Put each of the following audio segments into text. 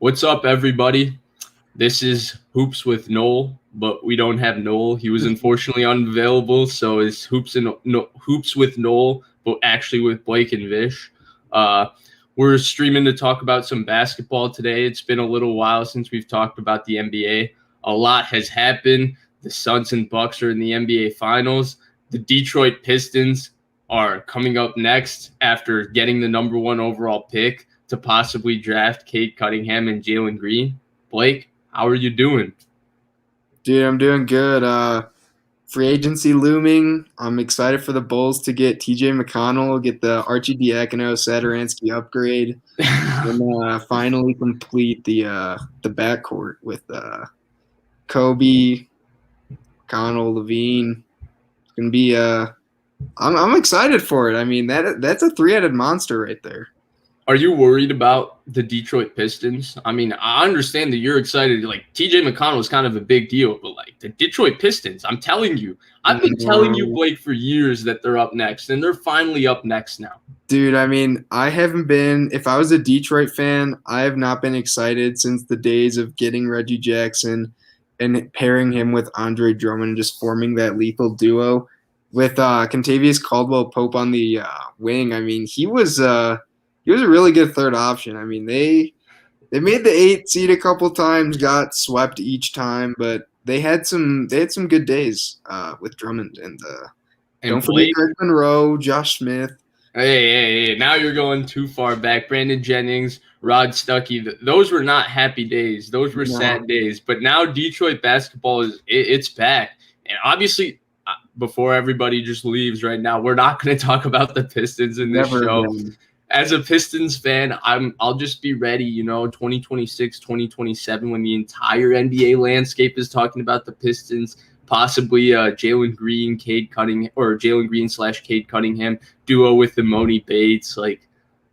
What's up, everybody? This is Hoops with Noel, but we don't have Noel. He was unfortunately unavailable, so it's Hoops with Noel, but actually with Blake and Vish. We're streaming to talk about some basketball today. It's been a little while since we've talked about the NBA. A lot has happened. The Suns and Bucks are in the NBA Finals. The Detroit Pistons are coming up next after getting the number 1 overall pick to possibly draft Cade Cunningham and Jalen Green. Blake, how are you doing? Dude, I'm doing good. Free agency looming. I'm excited for the Bulls to get TJ McConnell, get the Arcidiacono Satoransky upgrade, and finally complete the backcourt with Kobe, McConnell, Levine. It's gonna be I'm excited for it. I mean that's a three-headed monster right there. Are you worried about the Detroit Pistons? I mean, I understand that you're excited. Like, TJ McConnell is kind of a big deal, but like the Detroit Pistons, I'm telling you, I've been telling you, Blake, for years that they're up next, and they're finally up next now. Dude, I mean, I haven't been – if I was a Detroit fan, I have not been excited since the days of getting Reggie Jackson and pairing him with Andre Drummond and just forming that lethal duo. With Kentavious Caldwell-Pope on the wing, I mean, he was a really good third option. I mean, they made the 8 seed a couple times, got swept each time, but they had some good days with Drummond and don't forget Greg Monroe, Josh Smith. Hey, now you're going too far back. Brandon Jennings, Rod Stuckey, those were not happy days. Those were sad days. But now Detroit basketball it's back. And obviously, before everybody just leaves right now, we're not going to talk about the Pistons in this show. Again. As a Pistons fan, I'll just be ready, 2026, 2027, when the entire NBA landscape is talking about the Pistons, possibly Jalen Green, Cade Cunningham, or Jalen Green / Cade Cunningham duo with the Emoni Bates. Like,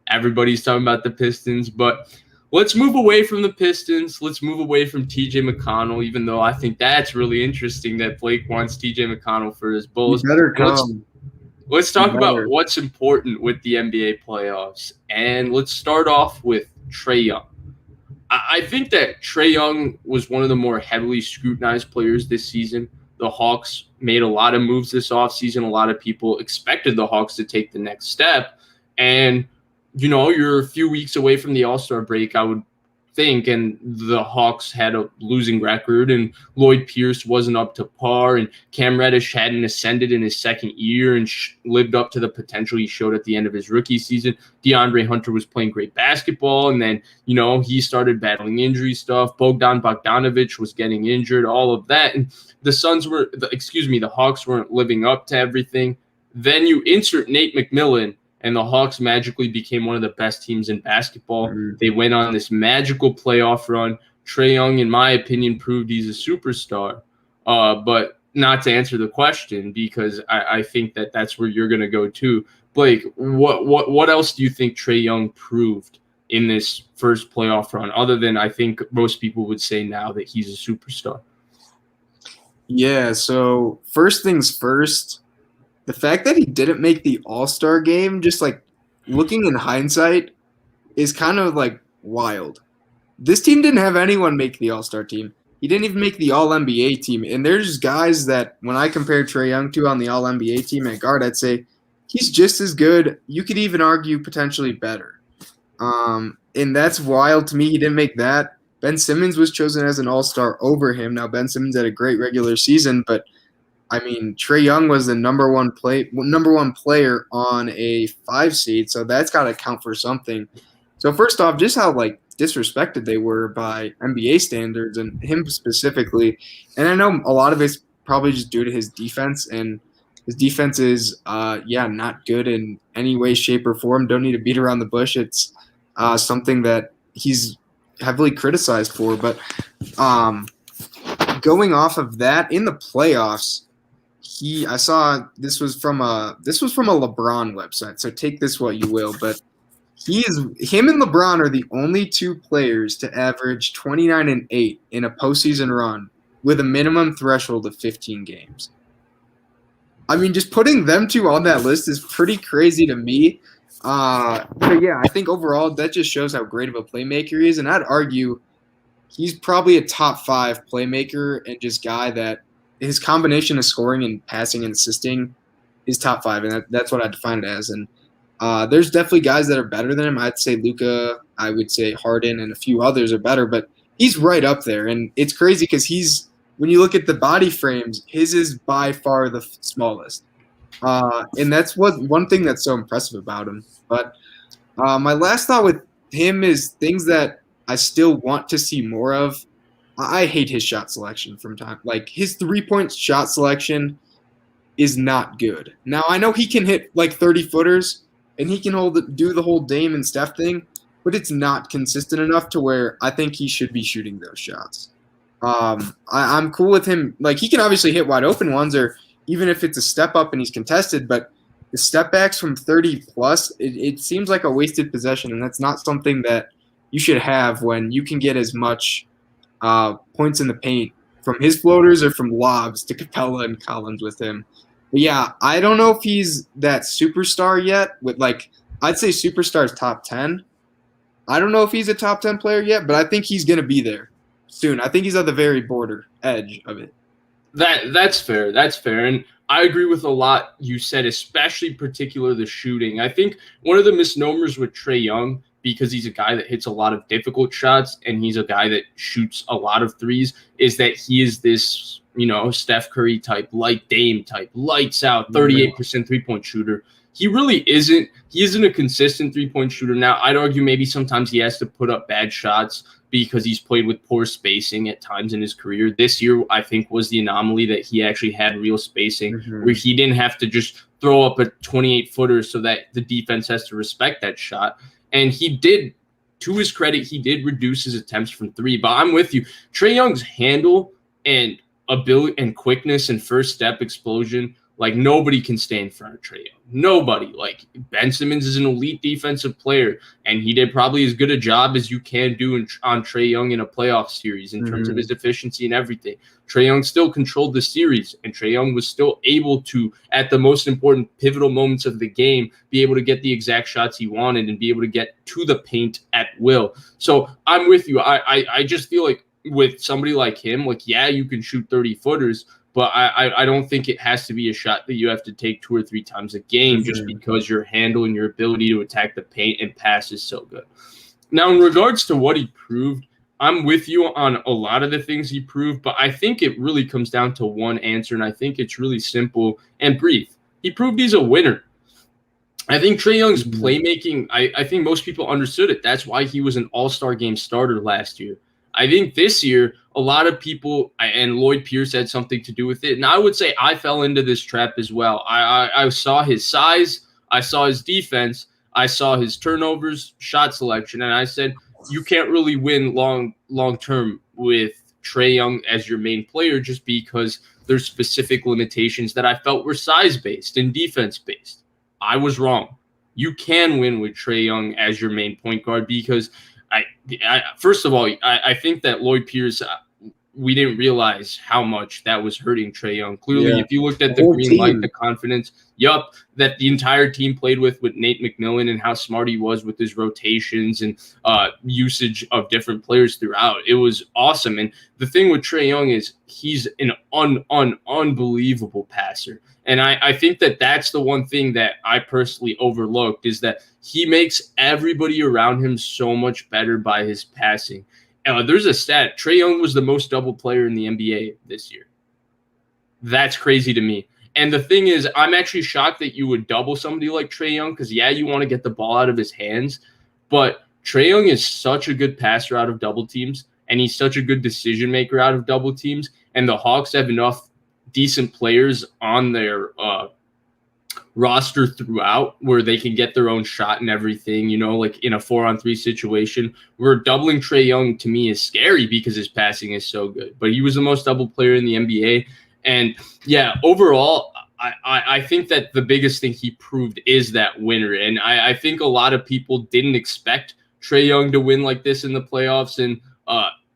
everybody's talking about the Pistons, but let's move away from the Pistons. Let's move away from TJ McConnell, even though I think that's really interesting that Blake wants TJ McConnell for his Bulls. You better come. Let's talk about what's important with the NBA playoffs, and let's start off with Trae Young. I think that Trae Young was one of the more heavily scrutinized players this season. The Hawks made a lot of moves this offseason. A lot of people expected the Hawks to take the next step, and you're a few weeks away from the All-Star break, I would think, and the Hawks had a losing record, and Lloyd Pierce wasn't up to par, and Cam Reddish hadn't ascended in his second year and lived up to the potential he showed at the end of his rookie season. DeAndre Hunter was playing great basketball, and then he started battling injury stuff. Bogdan Bogdanovic was getting injured, all of that, and the Hawks weren't living up to everything. Then you insert Nate McMillan, and the Hawks magically became one of the best teams in basketball. They went on this magical playoff run. Trae Young, in my opinion, proved he's a superstar. But not to answer the question, because I think that that's where you're going to go to. Blake, what else do you think Trae Young proved in this first playoff run, other than I think most people would say now that he's a superstar? Yeah, so first things first, the fact that he didn't make the All-Star game, just like looking in hindsight, is kind of like wild. This team didn't have anyone make the All-Star team. He didn't even make the All-NBA team. And there's guys that when I compare Trae Young to on the All-NBA team at guard, I'd say he's just as good. You could even argue potentially better. And that's wild to me. He didn't make that. Ben Simmons was chosen as an All-Star over him. Now, Ben Simmons had a great regular season, but I mean, Trae Young was the number one player on a 5 seed, so that's got to count for something. So first off, just how disrespected they were by NBA standards and him specifically, and I know a lot of it's probably just due to his defense, and his defense is not good in any way, shape, or form. Don't need to beat around the bush. It's something that he's heavily criticized for, but going off of that in the playoffs. I saw this was from a LeBron website, so take this what you will, but him and LeBron are the only 2 players to average 29 and 8 in a postseason run with a minimum threshold of 15 games. I mean, just putting them 2 on that list is pretty crazy to me. So yeah, I think overall that just shows how great of a playmaker he is, and I'd argue he's probably a top 5 playmaker and just guy that his combination of scoring and passing and assisting is top 5, and that's what I define it as. And there's definitely guys that are better than him. I'd say Luka, I would say Harden, and a few others are better, but he's right up there. And it's crazy because when you look at the body frames, his is by far the smallest. And that's one thing that's so impressive about him. But my last thought with him is things that I still want to see more of. I hate his shot selection from time. Like his 3-point shot selection is not good. Now I know he can hit like 30-footers and he can do the whole Dame and Steph thing, but it's not consistent enough to where I think he should be shooting those shots. I'm cool with him. Like he can obviously hit wide open ones, or even if it's a step up and he's contested, but the step backs from 30 plus, it seems like a wasted possession, and that's not something that you should have when you can get as much points in the paint from his floaters or from lobs to Capella and Collins with him. But yeah, I don't know if he's that superstar yet. I'd say superstar is top 10. I don't know if he's a top 10 player yet, but I think he's going to be there soon. I think he's at the very border edge of it. That's fair. That's fair. And I agree with a lot you said, especially particular the shooting. I think one of the misnomers with Trae Young, because he's a guy that hits a lot of difficult shots and he's a guy that shoots a lot of threes, is that he is this, Steph Curry type, light Dame type, lights out, 38% 3-point shooter. He really isn't. He isn't a consistent 3-point shooter. Now, I'd argue maybe sometimes he has to put up bad shots because he's played with poor spacing at times in his career. This year, I think, was the anomaly that he actually had real spacing where he didn't have to just throw up a 28-footer so that the defense has to respect that shot. And he did, to his credit, he did reduce his attempts from 3. But I'm with you. Trae Young's handle and ability and quickness and first step explosion, like nobody can stay in front of Trae Young. Nobody. Like Ben Simmons is an elite defensive player, and he did probably as good a job as you can do on Trae Young in a playoff series in terms of his efficiency and everything. Trae Young still controlled the series, and Trae Young was still able to, at the most important pivotal moments of the game, be able to get the exact shots he wanted and be able to get to the paint at will. So I'm with you. I just feel like with somebody like him, like, yeah, you can shoot 30-footers, but I don't think it has to be a shot that you have to take 2 or 3 times a game just because your handle and your ability to attack the paint and pass is so good. Now, in regards to what he proved, I'm with you on a lot of the things he proved, but I think it really comes down to one answer, and I think it's really simple and brief. He proved he's a winner. I think Trae Young's playmaking, I think most people understood it. That's why he was an all-star game starter last year. I think this year, a lot of people, and Lloyd Pierce had something to do with it, and I would say I fell into this trap as well. I saw his size, I saw his defense, I saw his turnovers, shot selection, and I said, you can't really win long-term with Trae Young as your main player just because there's specific limitations that I felt were size-based and defense-based. I was wrong. You can win with Trae Young as your main point guard because first of all, I think that Lloyd Pierce, we didn't realize how much that was hurting Trae Young. Clearly, if you looked at the green light, the confidence, that the entire team played with Nate McMillan and how smart he was with his rotations and usage of different players throughout. It was awesome. And the thing with Trae Young is he's an unbelievable passer. And I think that that's the one thing that I personally overlooked is that he makes everybody around him so much better by his passing. There's a stat. Trae Young was the most double player in the NBA this year. That's crazy to me. And the thing is, I'm actually shocked that you would double somebody like Trae Young because, yeah, you want to get the ball out of his hands. But Trae Young is such a good passer out of double teams, and he's such a good decision maker out of double teams. And the Hawks have enough decent players on their roster throughout where they can get their own shot and everything, like in a 4-on-3 situation where doubling Trae Young to me is scary because his passing is so good. But he was the most double player in the NBA. And yeah, overall, I think that the biggest thing he proved is that winner. And I think a lot of people didn't expect Trae Young to win like this in the playoffs. And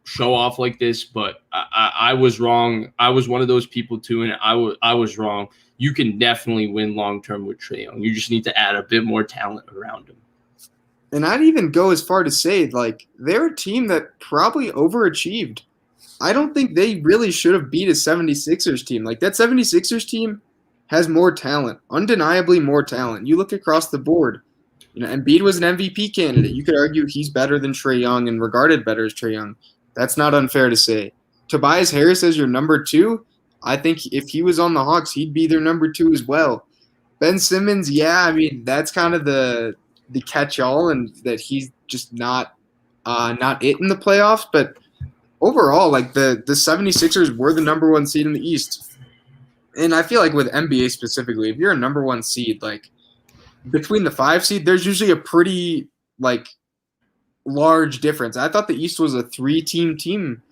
show off like this, but I was wrong. I was one of those people too, and I was wrong. You can definitely win long term with Trae Young. You just need to add a bit more talent around him. And I'd even go as far to say, like, they're a team that probably overachieved. I don't think they really should have beat a 76ers team. Like, that 76ers team has more talent, undeniably more talent. You look across the board. Embiid was an MVP candidate. You could argue he's better than Trae Young and regarded better as Trae Young. That's not unfair to say. Tobias Harris as your number 2, I think if he was on the Hawks, he'd be their number 2 as well. Ben Simmons, yeah, I mean, that's kind of the catch-all, and that he's just not it in the playoffs. But overall, like, the 76ers were the number 1 seed in the East. And I feel like with NBA specifically, if you're a number 1 seed, like, between the 5 seed, there's usually a pretty, like, large difference. I thought the East was a 3-team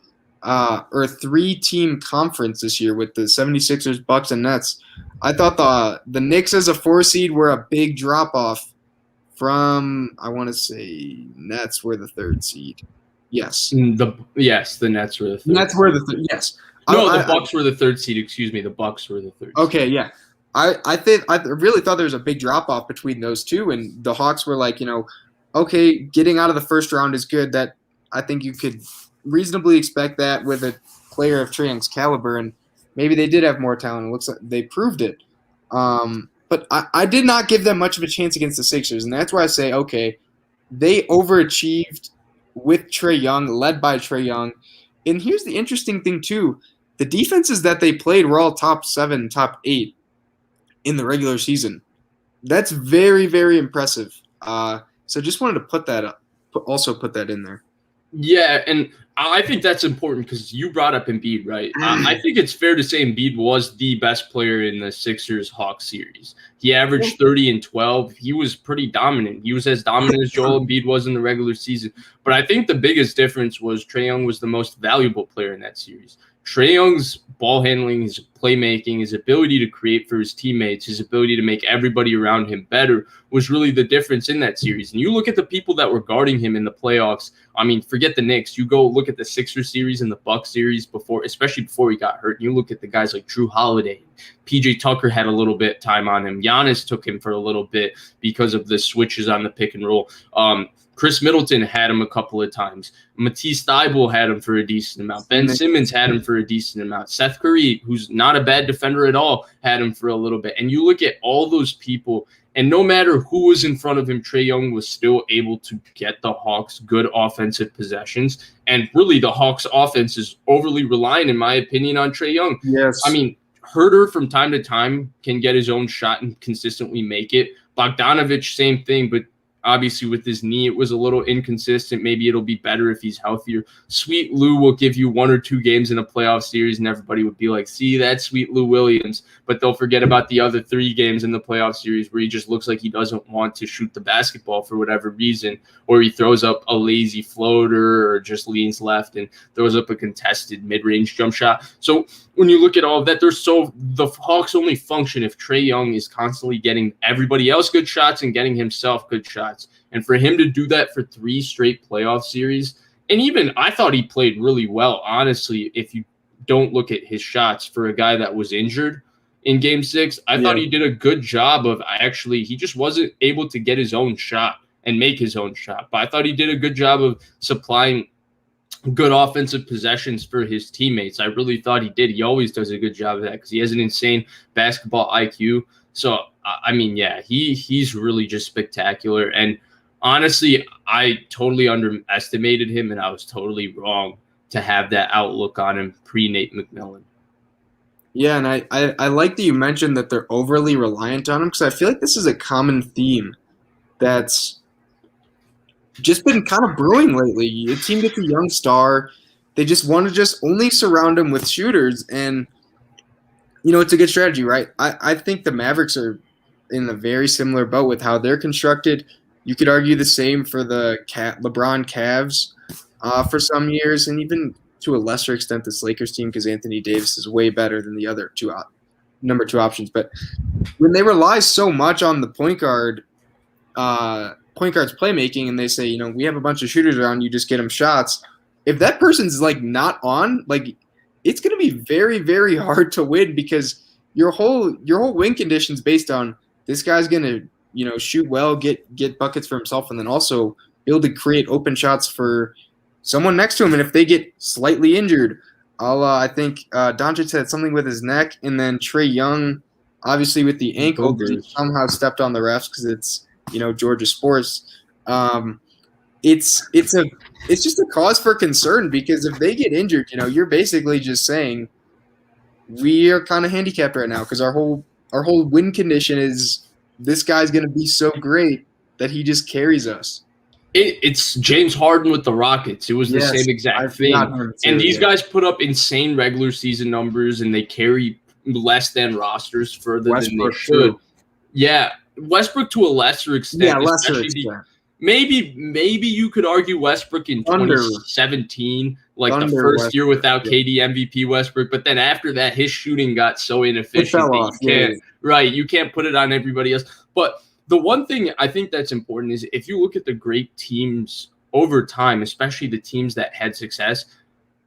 or a 3-team conference this year with the 76ers, Bucks, and Nets. I thought the Knicks as a 4 seed were a big drop-off from, I want to say, Nets were the 3rd seed. Yes. The Nets were the 3rd. Nets were the 3rd, yes. No, the Bucks were the 3rd seed. Excuse me, the Bucks were the 3rd. Okay, yeah. I really thought there was a big drop off between those two, and the Hawks were like, okay, getting out of the first round is good. That I think you could reasonably expect that with a player of Trae Young's caliber, and maybe they did have more talent. It looks like they proved it. But I did not give them much of a chance against the Sixers, and that's why I say, okay, they overachieved with Trae Young, led by Trae Young. And here's the interesting thing too: the defenses that they played were all top 7, top 8. In the regular season. That's very, very impressive. So just wanted to put that in there. Yeah, and I think that's important because you brought up Embiid, right? I think it's fair to say Embiid was the best player in the Sixers-Hawks series. He averaged 30 and 12. He was pretty dominant. He was as dominant as Joel Embiid was in the regular season. But I think the biggest difference was Trae Young was the most valuable player in that series. Trae Young's ball handling, his playmaking, his ability to create for his teammates, his ability to make everybody around him better was really the difference in that series. And you look at the people that were guarding him in the playoffs. I mean, forget the Knicks. You go look at the Sixers series and the Bucks series especially before he got hurt. You look at the guys like Drew Holiday. PJ Tucker had a little bit time on him. Giannis took him for a little bit because of the switches on the pick and roll. Chris Middleton had him a couple of times. Matisse Thybulle had him for a decent amount. Ben Simmons had him for a decent amount. Seth Curry, who's not a bad defender at all, had him for a little bit. And you look at all those people, and no matter who was in front of him, Trae Young was still able to get the Hawks good offensive possessions. And really, the Hawks offense is overly reliant, in my opinion, on Trae Young. Yes. I mean, Herter from time to time can get his own shot and consistently make it. Bogdanovich, same thing, but obviously, with his knee, it was a little inconsistent. Maybe it'll be better if he's healthier. Sweet Lou will give you 1 or 2 games in a playoff series, and everybody would be like, see, that's Sweet Lou Williams. But they'll forget about the other 3 games in the playoff series where he just looks like he doesn't want to shoot the basketball for whatever reason, or he throws up a lazy floater or just leans left and throws up a contested mid-range jump shot. So when you look at all of that, the Hawks only function if Trae Young is constantly getting everybody else good shots and getting himself good shots. And for him to do that for 3 straight playoff series, and even I thought he played really well, honestly, if you don't look at his shots for a guy that was injured in Game 6, I thought he did a good job of he just wasn't able to get his own shot and make his own shot. But I thought he did a good job of supplying good offensive possessions for his teammates. I really thought he did. He always does a good job of that because he has an insane basketball IQ. So, I mean, yeah, he's really just spectacular. And honestly, I totally underestimated him, and I was totally wrong to have that outlook on him pre-Nate McMillan. Yeah, and I like that you mentioned that they're overly reliant on him because I feel like this is a common theme that's just been kind of brewing lately. A team gets a young star. They just want to just only surround him with shooters, and, it's a good strategy, right? I think the Mavericks are in a very similar boat with how they're constructed. You could argue the same for the LeBron Cavs for some years, and even to a lesser extent this Lakers team because Anthony Davis is way better than the other number 2 options. But when they rely so much on the point guard's playmaking, and they say, we have a bunch of shooters around, you just get them shots, if that person's like not on, like it's going to be very, very hard to win because your whole win condition is based on this guy's going to, shoot well, get buckets for himself, and then also be able to create open shots for someone next to him. And if they get slightly injured, I think Doncic had something with his neck, and then Trae Young, obviously with the ankle, he somehow stepped on the refs because it's Georgia sports. It's just a cause for concern because if they get injured, you're basically just saying we are kind of handicapped right now because our whole win condition is this guy's going to be so great that he just carries us. It's James Harden with the Rockets. It was the same exact thing. And these guys put up insane regular season numbers, and they carry less than rosters further than they should. Too. Yeah, Westbrook to a lesser extent. Yeah, lesser extent. Maybe you could argue Westbrook in 2017, like the first year without KD MVP Westbrook, but then after that, his shooting got so inefficient that you can't put it on everybody else. But the one thing I think that's important is if you look at the great teams over time, especially the teams that had success,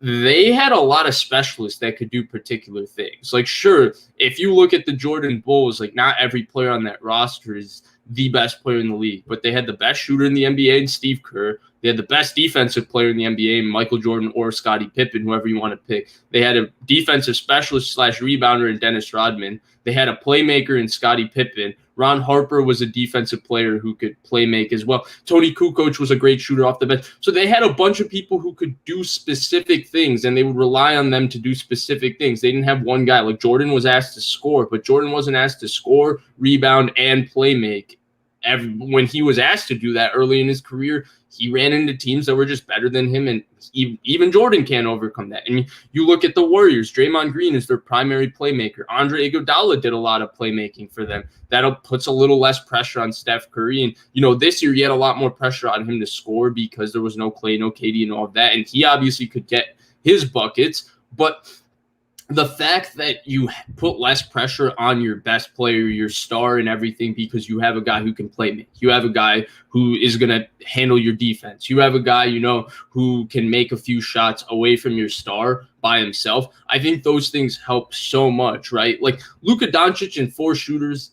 they had a lot of specialists that could do particular things. Like, sure, if you look at the Jordan Bulls, like not every player on that roster is the best player in the league, but they had the best shooter in the NBA in Steve Kerr. They had the best defensive player in the NBA in Michael Jordan or Scottie Pippen, whoever you want to pick. They had a defensive specialist / rebounder in Dennis Rodman. They had a playmaker in Scottie Pippen. Ron Harper was a defensive player who could play make as well. Tony Kukoc was a great shooter off the bench. So they had a bunch of people who could do specific things, and they would rely on them to do specific things. They didn't have one guy. Like Jordan was asked to score, but Jordan wasn't asked to score, rebound, and play make. When he was asked to do that early in his career, he ran into teams that were just better than him, and even Jordan can't overcome that. And you look at the Warriors, Draymond Green is their primary playmaker. Andre Iguodala did a lot of playmaking for them. That puts a little less pressure on Steph Curry. And, this year, you had a lot more pressure on him to score because there was no Klay, no KD, and all of that. And he obviously could get his buckets, but the fact that you put less pressure on your best player, your star and everything, because you have a guy who can play make. You have a guy who is going to handle your defense. You have a guy, who can make a few shots away from your star by himself. I think those things help so much, right? Like Luka Doncic and 4 shooters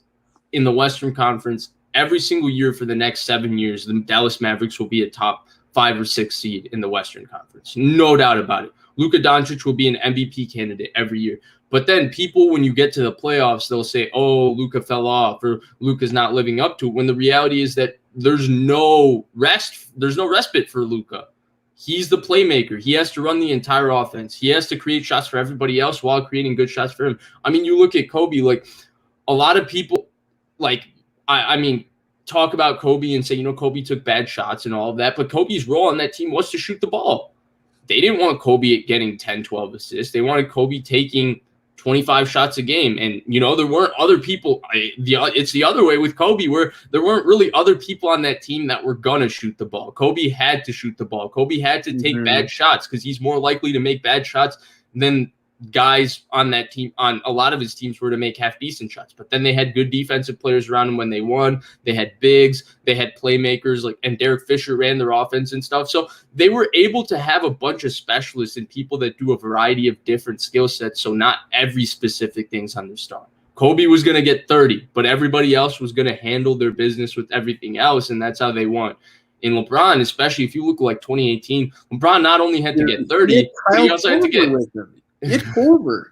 in the Western Conference every single year for the next 7 years, the Dallas Mavericks will be a top 5 or 6 seed in the Western Conference. No doubt about it. Luka Doncic will be an MVP candidate every year. But then people, when you get to the playoffs, they'll say, oh, Luka fell off or Luka's not living up to it, when the reality is that there's no respite for Luka. He's the playmaker. He has to run the entire offense. He has to create shots for everybody else while creating good shots for him. I mean, you look at Kobe, like a lot of people, like, talk about Kobe and say, Kobe took bad shots and all of that, but Kobe's role on that team was to shoot the ball. They didn't want Kobe getting 10, 12 assists. They wanted Kobe taking 25 shots a game. And, there weren't other people. It's the other way with Kobe, where there weren't really other people on that team that were going to shoot the ball. Kobe had to shoot the ball. Kobe had to take bad shots because he's more likely to make bad shots than guys on that team, on a lot of his teams, were to make half decent shots. But then they had good defensive players around him when they won. They had bigs, they had playmakers, and Derek Fisher ran their offense and stuff. So they were able to have a bunch of specialists and people that do a variety of different skill sets. So not every specific thing's on their star. Kobe was going to get 30, but everybody else was going to handle their business with everything else, and that's how they won. In LeBron, especially if you look like 2018, LeBron not only had to get 30, but he also had to get Get Korver.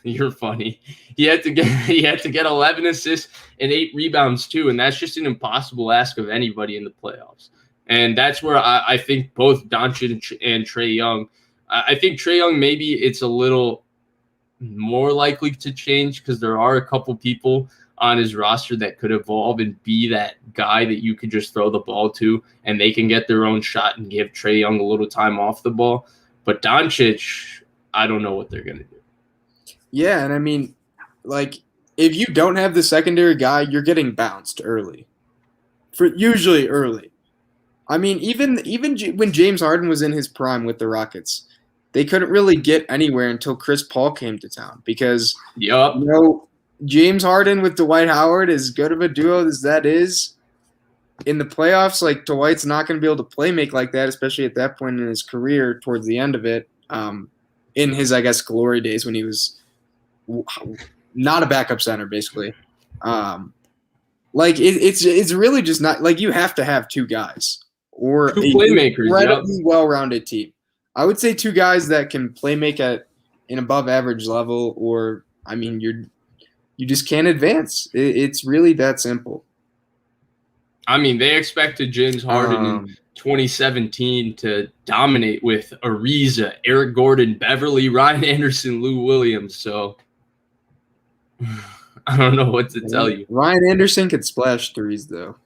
You're funny. He had to get 11 assists and 8 rebounds too, and that's just an impossible ask of anybody in the playoffs. And that's where I think both Doncic and Trae Young. I think Trae Young, maybe it's a little more likely to change because there are a couple people on his roster that could evolve and be that guy that you could just throw the ball to, and they can get their own shot and give Trae Young a little time off the ball. But Doncic, I don't know what they're going to do. Yeah, and if you don't have the secondary guy, you're getting bounced early. Usually early. I mean, even when James Harden was in his prime with the Rockets, they couldn't really get anywhere until Chris Paul came to town because James Harden with Dwight Howard, as good of a duo as that is, in the playoffs, like Dwight's not going to be able to play make like that, especially at that point in his career towards the end of it. In his, I guess, glory days when he was not a backup center, basically. It's really just not like you have to have two guys or two playmakers, incredibly well-rounded team. I would say two guys that can play make at an above average level, or I mean, you just can't advance. It's really that simple. I mean, they expected James Harden in 2017 to dominate with Ariza, Eric Gordon, Beverly, Ryan Anderson, Lou Williams. So I don't know what to tell you. Ryan Anderson could splash threes, though.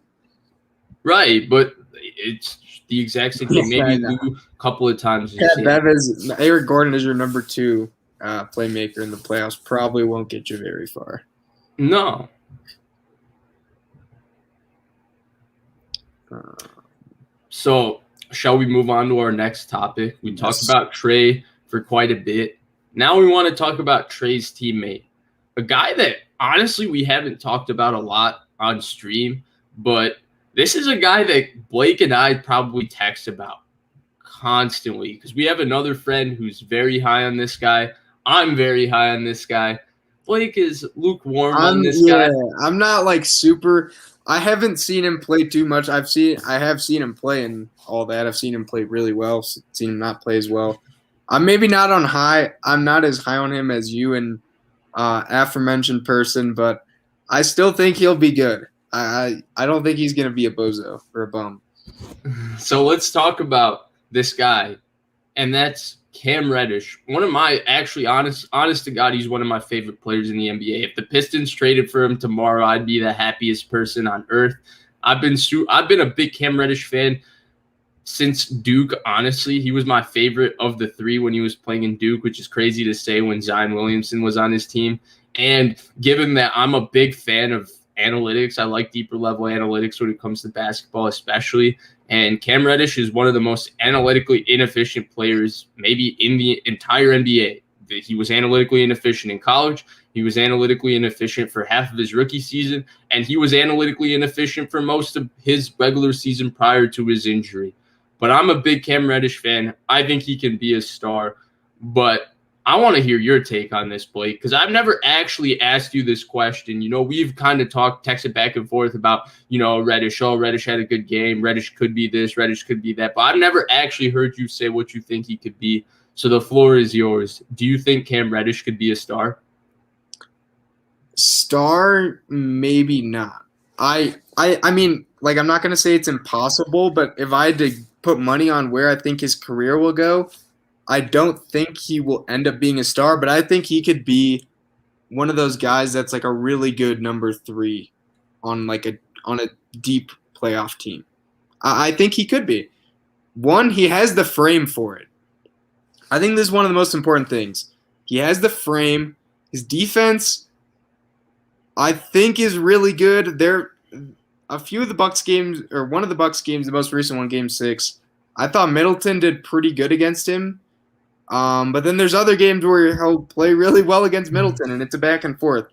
Right, but it's the exact same thing. Maybe Lou a couple of times. Eric Gordon is your number 2 playmaker in the playoffs. Probably won't get you very far. No. So, shall we move on to our next topic? We talked about Trae for quite a bit. Now we want to talk about Trae's teammate, a guy that honestly we haven't talked about a lot on stream, but this is a guy that Blake and I probably text about constantly because we have another friend who's very high on this guy. I'm very high on this guy. Blake is lukewarm on this guy. I'm not like super. I haven't seen him play too much. I have seen him play and all that. I've seen him play really well. Seen him not play as well. I'm maybe not on high. I'm not as high on him as you and aforementioned person, but I still think he'll be good. I don't think he's going to be a bozo or a bum. So let's talk about this guy, and that's Cam Reddish. One of my honest to God, he's one of my favorite players in the NBA. If the Pistons traded for him tomorrow, I'd be the happiest person on earth. I've been a big Cam Reddish fan since Duke. Honestly, he was my favorite of the 3 when he was playing in Duke, which is crazy to say when Zion Williamson was on his team. And given that I'm a big fan of analytics, I like deeper level analytics when it comes to basketball, especially. And Cam Reddish is one of the most analytically inefficient players maybe in the entire NBA. He was analytically inefficient in college. He was analytically inefficient for half of his rookie season. And he was analytically inefficient for most of his regular season prior to his injury. But I'm a big Cam Reddish fan. I think he can be a star. But I want to hear your take on this, Blake, because I've never actually asked you this question. You know, we've kind of texted back and forth about, you know, Reddish. Oh, Reddish had a good game. Reddish could be this. Reddish could be that. But I've never actually heard you say what you think he could be. So the floor is yours. Do you think Cam Reddish could be a star? Star, maybe not. I mean, like, I'm not going to say it's impossible, but if I had to put money on where I think his career will go, I don't think he will end up being a star, but I think he could be one of those guys that's like a really good number 3 on a deep playoff team. I think he could be. One, he has the frame for it. I think this is one of the most important things. He has the frame. His defense, I think, is really good. A few of the Bucks games, or one of the Bucks games, the most recent one, Game 6, I thought Middleton did pretty good against him. But then there's other games where he'll play really well against Middleton, and it's a back and forth.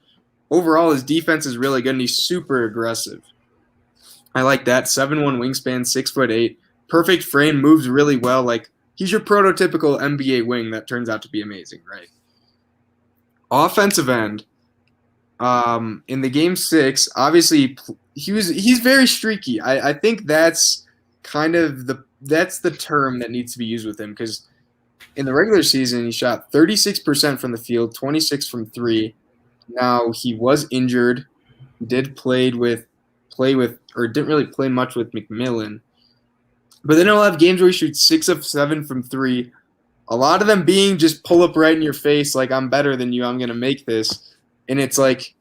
Overall, his defense is really good, and he's super aggressive. I like that. 7'1" wingspan, 6'8", perfect frame, moves really well. Like, he's your prototypical NBA wing that turns out to be amazing, right? Offensive end. In the Game 6, obviously he's very streaky. I think that's kind of that's the term that needs to be used with him, because in the regular season, he shot 36% from the field, 26 from 3. Now, he was injured. He did didn't really play much with McMillan. But then he'll have games where he shoots 6 of 7 from 3. A lot of them being just pull up right in your face, like, I'm better than you, I'm going to make this. And it's like,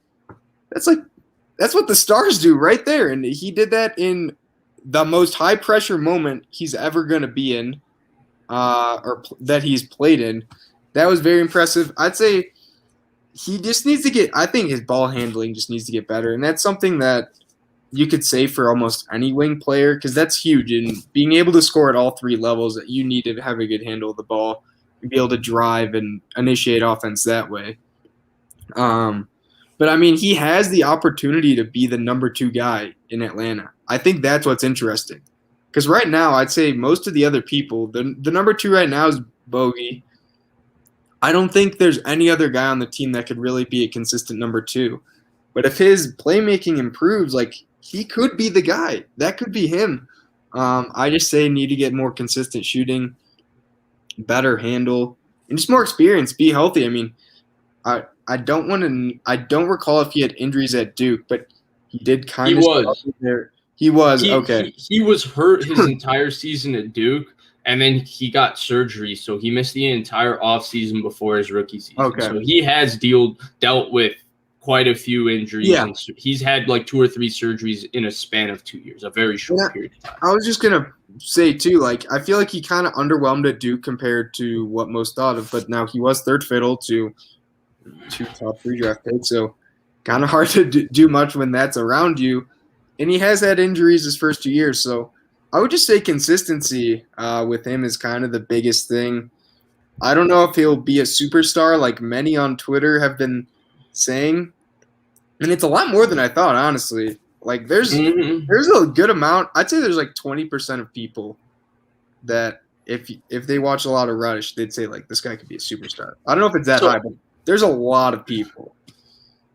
that's what the stars do right there. And he did that in the most high pressure moment he's ever going to be in. That he's played in. That was very impressive. I'd say he just needs to I think his ball handling just needs to get better. And that's something that you could say for almost any wing player, because that's huge. And being able to score at all 3 levels, that you need to have a good handle of the ball and be able to drive and initiate offense that way. But I mean, he has the opportunity to be the number 2 guy in Atlanta. I think that's what's interesting. Because right now, I'd say most of the other people, the number 2 right now is Bogey. I don't think there's any other guy on the team that could really be a consistent number 2. But if his playmaking improves, like, he could be the guy. That could be him. I just say need to get more consistent shooting, better handle, and just more experience. Be healthy. I mean, I don't recall if he had injuries at Duke, but he did kind of. He was there. He was okay. He was hurt his entire season at Duke, and then he got surgery, so he missed the entire offseason before his rookie season. Okay. So he has dealt with quite a few injuries. Yeah. And he's had like 2 or 3 surgeries in a span of 2 years, a very short period of time. I was just gonna say too, like, I feel like he kind of underwhelmed at Duke compared to what most thought of, but now he was third fiddle to 2 top 3 draft picks, so kind of hard to do much when that's around you. And he has had injuries his first 2 years, so I would just say consistency with him is kind of the biggest thing. I don't know if he'll be a superstar like many on Twitter have been saying, and it's a lot more than I thought, honestly. Like, there's a good amount. I'd say there's like 20% of people that if they watch a lot of Reddish, they'd say, like, this guy could be a superstar. I don't know if it's that high, but there's a lot of people.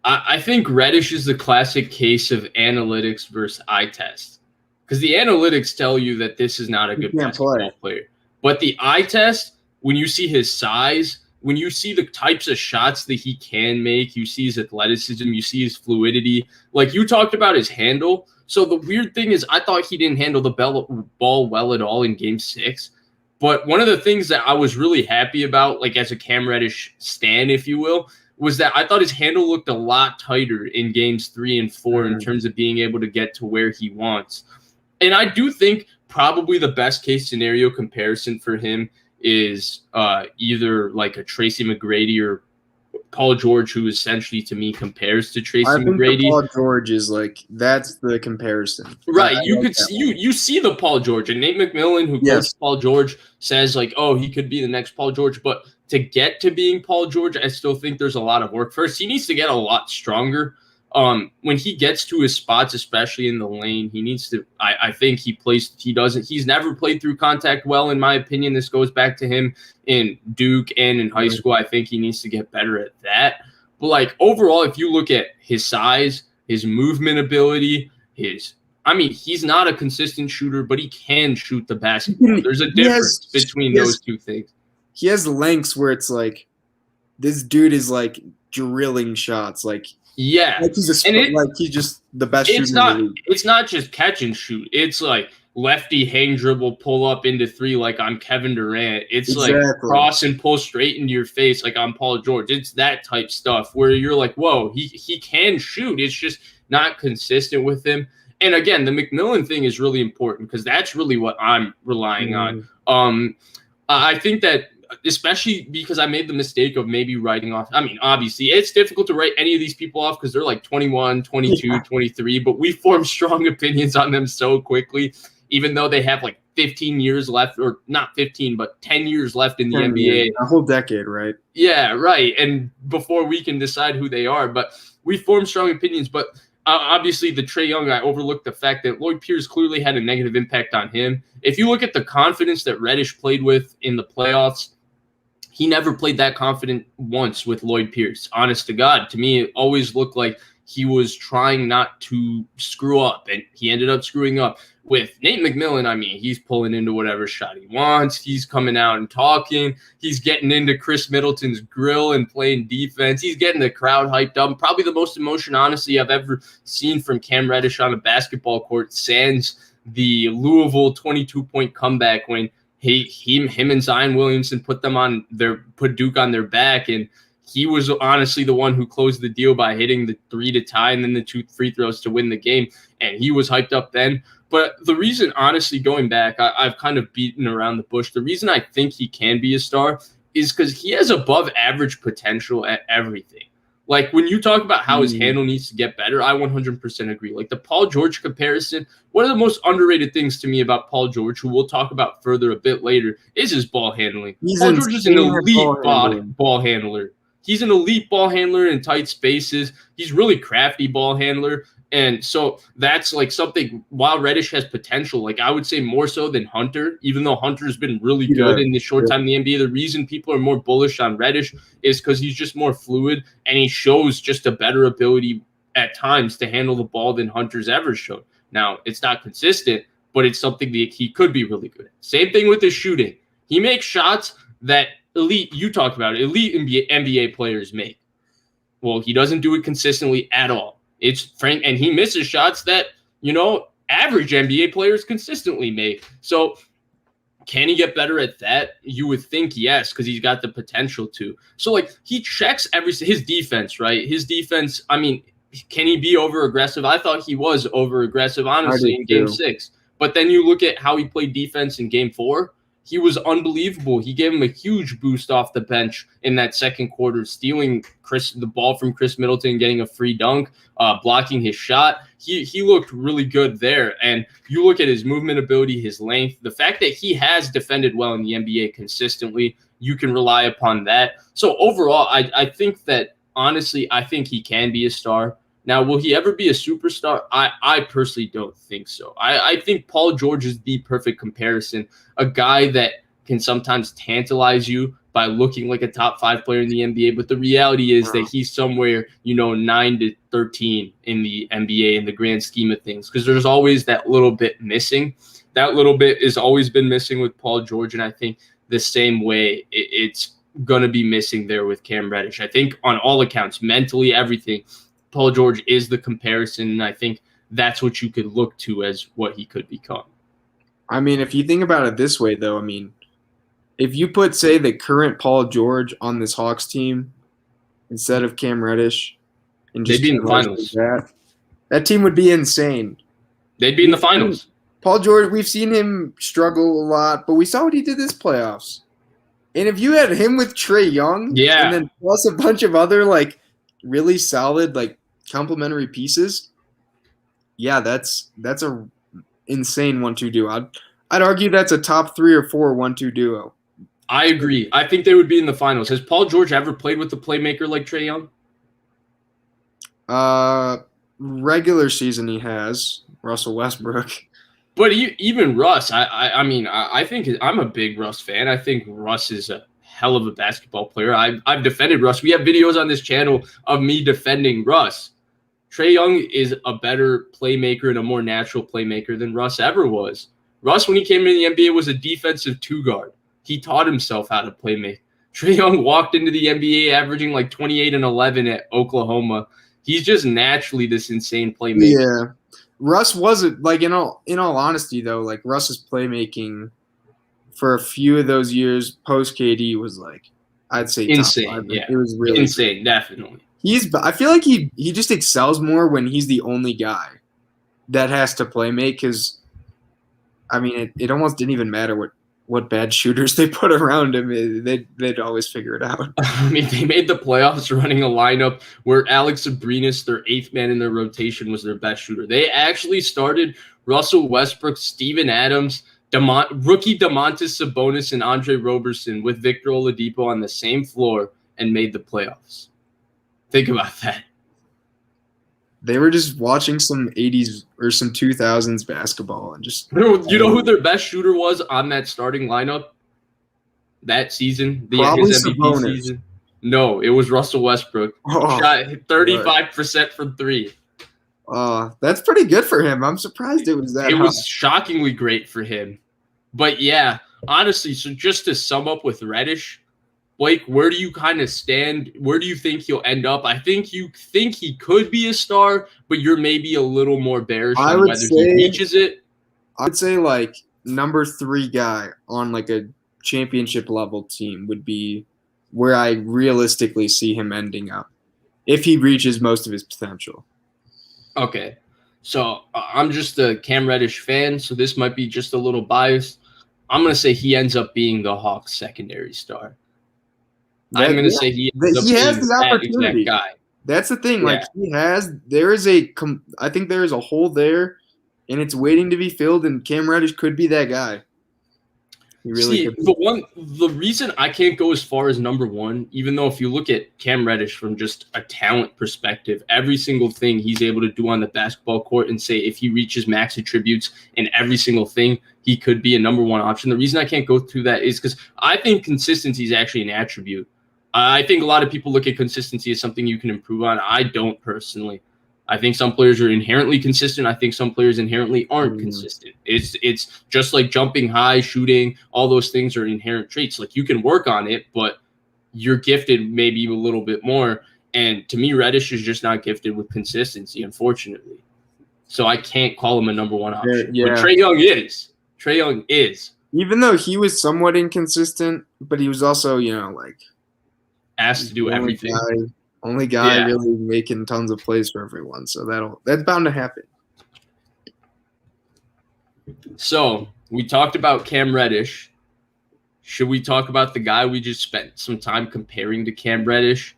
I think Reddish is the classic case of analytics versus eye test, because the analytics tell you that this is not a good basketball player. But the eye test, when you see his size, when you see the types of shots that he can make, you see his athleticism, you see his fluidity. Like, you talked about his handle. So the weird thing is I thought he didn't handle the ball well at all in Game 6. But one of the things that I was really happy about, like as a Cam Reddish stan, if you will, was that I thought his handle looked a lot tighter in Games 3 and 4 in terms of being able to get to where he wants. And I do think probably the best case scenario comparison for him is either like a Tracy McGrady or Paul George, who essentially to me compares to Tracy McGrady. Paul George is like, that's the comparison, right? You see the Paul George, and Nate McMillan, who coached Paul George, says like, oh, he could be the next Paul George. But to get to being Paul George, I still think there's a lot of work. First, he needs to get a lot stronger. When he gets to his spots, especially in the lane, he needs to. I think he's never played through contact well, in my opinion. This goes back to him in Duke and in high school. I think he needs to get better at that. But like overall, if you look at his size, his movement ability, he's not a consistent shooter, but he can shoot the basketball. There's a difference between those two things. He has lengths where it's like, this dude is like drilling shots, like. Yeah, like he's just the best shooter in the league. It's not just catch and shoot. It's like lefty hang dribble, pull up into 3 like I'm Kevin Durant. It's like cross and pull straight into your face like I'm Paul George. It's that type stuff where you're like, whoa, he can shoot. It's just not consistent with him. And again, the McMillan thing is really important because that's really what I'm relying on. I think that, especially because I made the mistake of maybe writing off. I mean, obviously, it's difficult to write any of these people off because they're like 21, 22, 23, but we form strong opinions on them so quickly, even though they have like 15 years left, or not 15, but 10 years left in the NBA. A whole decade, right? Yeah, right. And before we can decide who they are, but we form strong opinions. But obviously, the Trae Young, I overlooked the fact that Lloyd Pierce clearly had a negative impact on him. If you look at the confidence that Reddish played with in the playoffs, he never played that confident once with Lloyd Pierce. Honest to God, to me, it always looked like he was trying not to screw up, and he ended up screwing up. With Nate McMillan, I mean, he's pulling into whatever shot he wants. He's coming out and talking. He's getting into Chris Middleton's grill and playing defense. He's getting the crowd hyped up. Probably the most emotion, honestly, I've ever seen from Cam Reddish on a basketball court, sans the Louisville 22-point comeback when him and Zion Williamson put Duke on their back, and he was honestly the one who closed the deal by hitting the 3 to tie and then the 2 free throws to win the game, and he was hyped up then. But the reason, honestly, going back, I've kind of beaten around the bush. The reason I think he can be a star is because he has above average potential at everything. Like, when you talk about how his handle needs to get better, I 100% agree. Like, the Paul George comparison, one of the most underrated things to me about Paul George, who we'll talk about further a bit later, is his ball handling. Paul George is an elite ball handler. He's an elite ball handler in tight spaces. He's really crafty ball handler. And so that's like something, while Reddish has potential, like I would say more so than Hunter, even though Hunter's been really good in the short time in the NBA. The reason people are more bullish on Reddish is because he's just more fluid and he shows just a better ability at times to handle the ball than Hunter's ever shown. Now, it's not consistent, but it's something that he could be really good at. Same thing with his shooting. He makes shots that elite NBA players make. Well, he doesn't do it consistently at all. It's Frank, and he misses shots that, average NBA players consistently make. So can he get better at that? You would think yes, because he's got the potential to. So, like, he checks his defense, right? His defense, I mean, can he be over-aggressive? I thought he was over-aggressive, honestly, in Game 6. But then you look at how he played defense in Game 4. He was unbelievable. He gave him a huge boost off the bench in that second quarter, stealing the ball from Chris Middleton, getting a free dunk, blocking his shot. He looked really good there. And you look at his movement ability, his length, the fact that he has defended well in the NBA consistently, you can rely upon that. So overall, I think that, honestly, I think he can be a star. Now, will he ever be a superstar? I personally don't think so. I think Paul George is the perfect comparison, a guy that can sometimes tantalize you by looking like a top 5 player in the NBA, but the reality is that he's somewhere, 9 to 13 in the NBA in the grand scheme of things, because there's always that little bit missing. That little bit has always been missing with Paul George, and I think the same way it's going to be missing there with Cam Reddish. I think on all accounts, mentally, everything, Paul George is the comparison, and I think that's what you could look to as what he could become. I mean, if you think about it this way, though, I mean, if you put, say, the current Paul George on this Hawks team instead of Cam Reddish, and just they'd be in the finals. That team would be insane. They'd be in the finals. Paul George, we've seen him struggle a lot, but we saw what he did this playoffs. And if you had him with Trae Young, and then plus a bunch of other, like, really solid, like, complementary pieces, yeah, that's a insane 1-2 duo. I'd argue that's a top 3 or 4 1-2 duo. I agree. I think they would be in the finals. Has Paul George ever played with a playmaker like Trae Young? Regular season he has. Russell Westbrook. But even Russ, I think I'm a big Russ fan. I think Russ is a hell of a basketball player. I've defended Russ. We have videos on this channel of me defending Russ. Trae Young is a better playmaker and a more natural playmaker than Russ ever was. Russ, when he came in the NBA, was a defensive 2-guard. He taught himself how to play make. Trae Young walked into the NBA averaging like 28 and 11 at Oklahoma. He's just naturally this insane playmaker. Yeah. Russ wasn't, like, in all honesty, though, like, Russ's playmaking for a few of those years post KD was, like, I'd say insane. Top 5. Yeah. It was really insane, definitely. I feel like he just excels more when he's the only guy that has to play make, because, I mean, it almost didn't even matter what bad shooters they put around him. They'd always figure it out. I mean, they made the playoffs running a lineup where Alex Abrinas, their 8th man in their rotation, was their best shooter. They actually started Russell Westbrook, Steven Adams, rookie Domantas Sabonis, and Andre Roberson with Victor Oladipo on the same floor and made the playoffs. Think about that. They were just watching some 80s or some 2000s basketball and just. You know who their best shooter was on that starting lineup that season? Probably his MVP Sabonis. season? No, it was Russell Westbrook. Shot 35% from 3. That's pretty good for him. I'm surprised it was that. It was shockingly great for him. But yeah, honestly, so just to sum up with Reddish, Blake, where do you kind of stand? Where do you think he'll end up? I think you think he could be a star, but you're maybe a little more bearish on whether he reaches it. I would say, like, number 3 guy on, like, a championship level team would be where I realistically see him ending up if he reaches most of his potential. Okay. So I'm just a Cam Reddish fan, so this might be just a little biased. I'm going to say he ends up being the Hawks' secondary star. I'm going to say he has the opportunity. Guy. That's the thing. Yeah. Like, I think there is a hole there, and it's waiting to be filled, and Cam Reddish could be that guy. He really See, could. the reason I can't go as far as number one, even though if you look at Cam Reddish from just a talent perspective, every single thing he's able to do on the basketball court and say if he reaches max attributes in every single thing, he could be a number one option. The reason I can't go through that is because I think consistency is actually an attribute. I think a lot of people look at consistency as something you can improve on. I don't personally. I think some players are inherently consistent. I think some players inherently aren't consistent. It's just like jumping high, shooting, all those things are inherent traits. Like you can work on it, but you're gifted maybe a little bit more. And to me, Reddish is just not gifted with consistency, unfortunately. So I can't call him a number one option. Yeah. But Trae Young is. Trae Young is. Even though he was somewhat inconsistent, but he was also, asked to do everything. Only guy really making tons of plays for everyone. So that's bound to happen. So we talked about Cam Reddish. Should we talk about the guy we just spent some time comparing to Cam Reddish?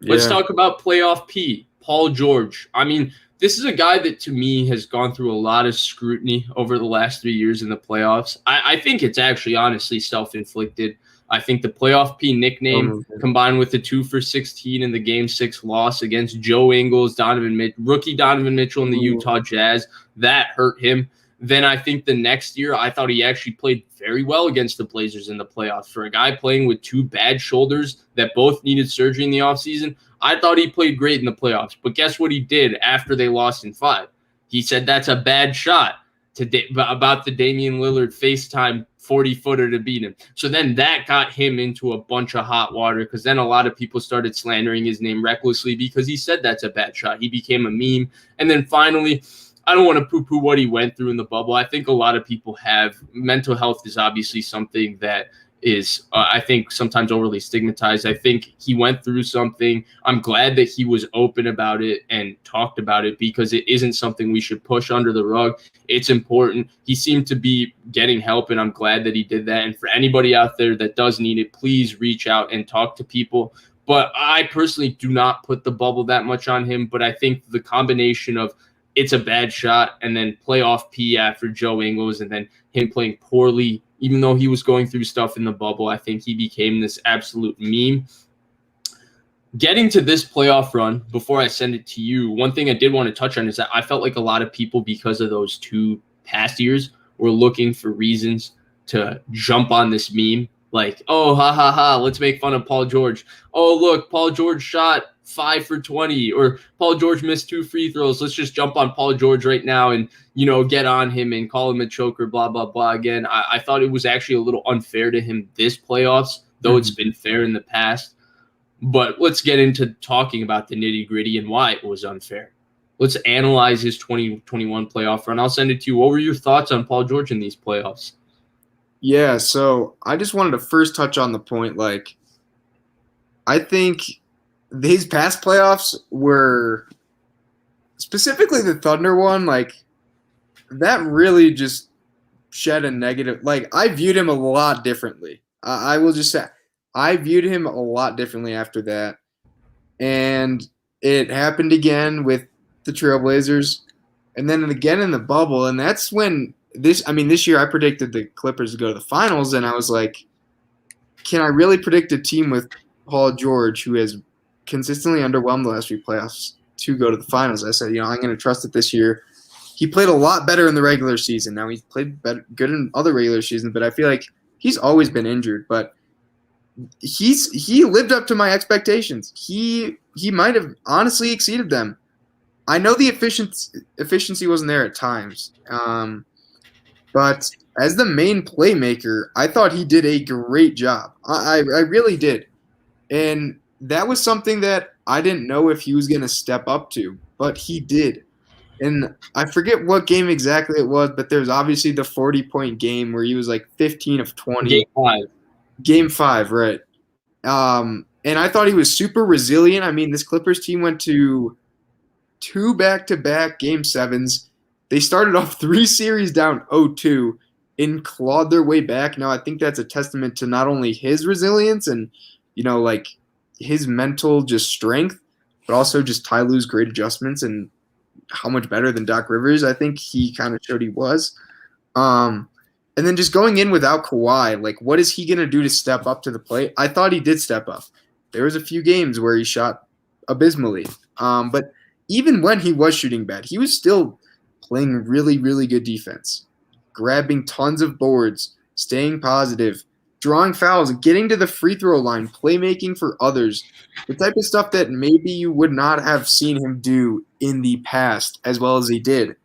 Yeah. Let's talk about playoff P, Paul George. I mean, this is a guy that to me has gone through a lot of scrutiny over the last 3 years in the playoffs. I think it's actually honestly self-inflicted. I think the playoff P nickname combined with the 2 for 16 in the Game 6 loss against Joe Ingles, rookie Donovan Mitchell and the Utah Jazz, that hurt him. Then I think the next year I thought he actually played very well against the Blazers in the playoffs. For a guy playing with 2 bad shoulders that both needed surgery in the offseason, I thought he played great in the playoffs. But guess what he did after they lost in 5? He said that's a bad shot about the Damian Lillard FaceTime 40-footer to beat him. So then that got him into a bunch of hot water because then a lot of people started slandering his name recklessly because he said that's a bad shot. He became a meme. And then finally, I don't want to poo-poo what he went through in the bubble. I think a lot of people have. Mental health is obviously something that is, I think, sometimes overly stigmatized. I think he went through something. I'm glad that he was open about it and talked about it because it isn't something we should push under the rug. It's important. He seemed to be getting help, and I'm glad that he did that. And for anybody out there that does need it, please reach out and talk to people. But I personally do not put the bubble that much on him, but I think the combination of it's a bad shot and then playoff P after Joe Ingles and then him playing poorly, even though he was going through stuff in the bubble, I think he became this absolute meme. Getting to this playoff run, before I send it to you, one thing I did want to touch on is that I felt like a lot of people, because of those 2 past years, were looking for reasons to jump on this meme. Like, oh, ha, ha, ha, let's make fun of Paul George. Oh, look, Paul George shot 5 for 20, or Paul George missed 2 free throws. Let's just jump on Paul George right now and, get on him and call him a choker, blah, blah, blah. Again, I thought it was actually a little unfair to him this playoffs, though it's been fair in the past. But let's get into talking about the nitty-gritty and why it was unfair. Let's analyze his 2021 playoff run. I'll send it to you. What were your thoughts on Paul George in these playoffs? Yeah, so I just wanted to first touch on the point, I think these past playoffs were, specifically the Thunder one, that really just shed a negative. I viewed him a lot differently. I will just say, I viewed him a lot differently after that. And it happened again with the Trailblazers, and then again in the bubble. And that's when this year I predicted the Clippers to go to the finals, and I was like, can I really predict a team with Paul George, who has consistently underwhelmed the last 3 playoffs, to go to the finals? I said, I'm going to trust it this year. He played a lot better in the regular season. Now he's played good in other regular seasons, but I feel like he's always been injured. But he lived up to my expectations. He might have honestly exceeded them. I know the efficiency wasn't there at times, but as the main playmaker, I thought he did a great job. I really did. And that was something that I didn't know if he was going to step up to, but he did. And I forget what game exactly it was, but there's obviously the 40-point game where he was 15 of 20. Game 5. Game 5, right. And I thought he was super resilient. I mean, this Clippers team went to 2 back-to-back Game 7s. They started off 3 series down 0-2 and clawed their way back. Now, I think that's a testament to not only his resilience and, his mental just strength, but also just Ty Lue's great adjustments and how much better than Doc Rivers I think he kind of showed he was. And And then just going in without Kawhi, like, what is he going to do to step up to the plate? I thought he did step up. There was a few games where he shot abysmally. But even when he was shooting bad, he was still playing really, really good defense, grabbing tons of boards, staying positive, drawing fouls, getting to the free throw line, playmaking for others, the type of stuff that maybe you would not have seen him do in the past as well as he did.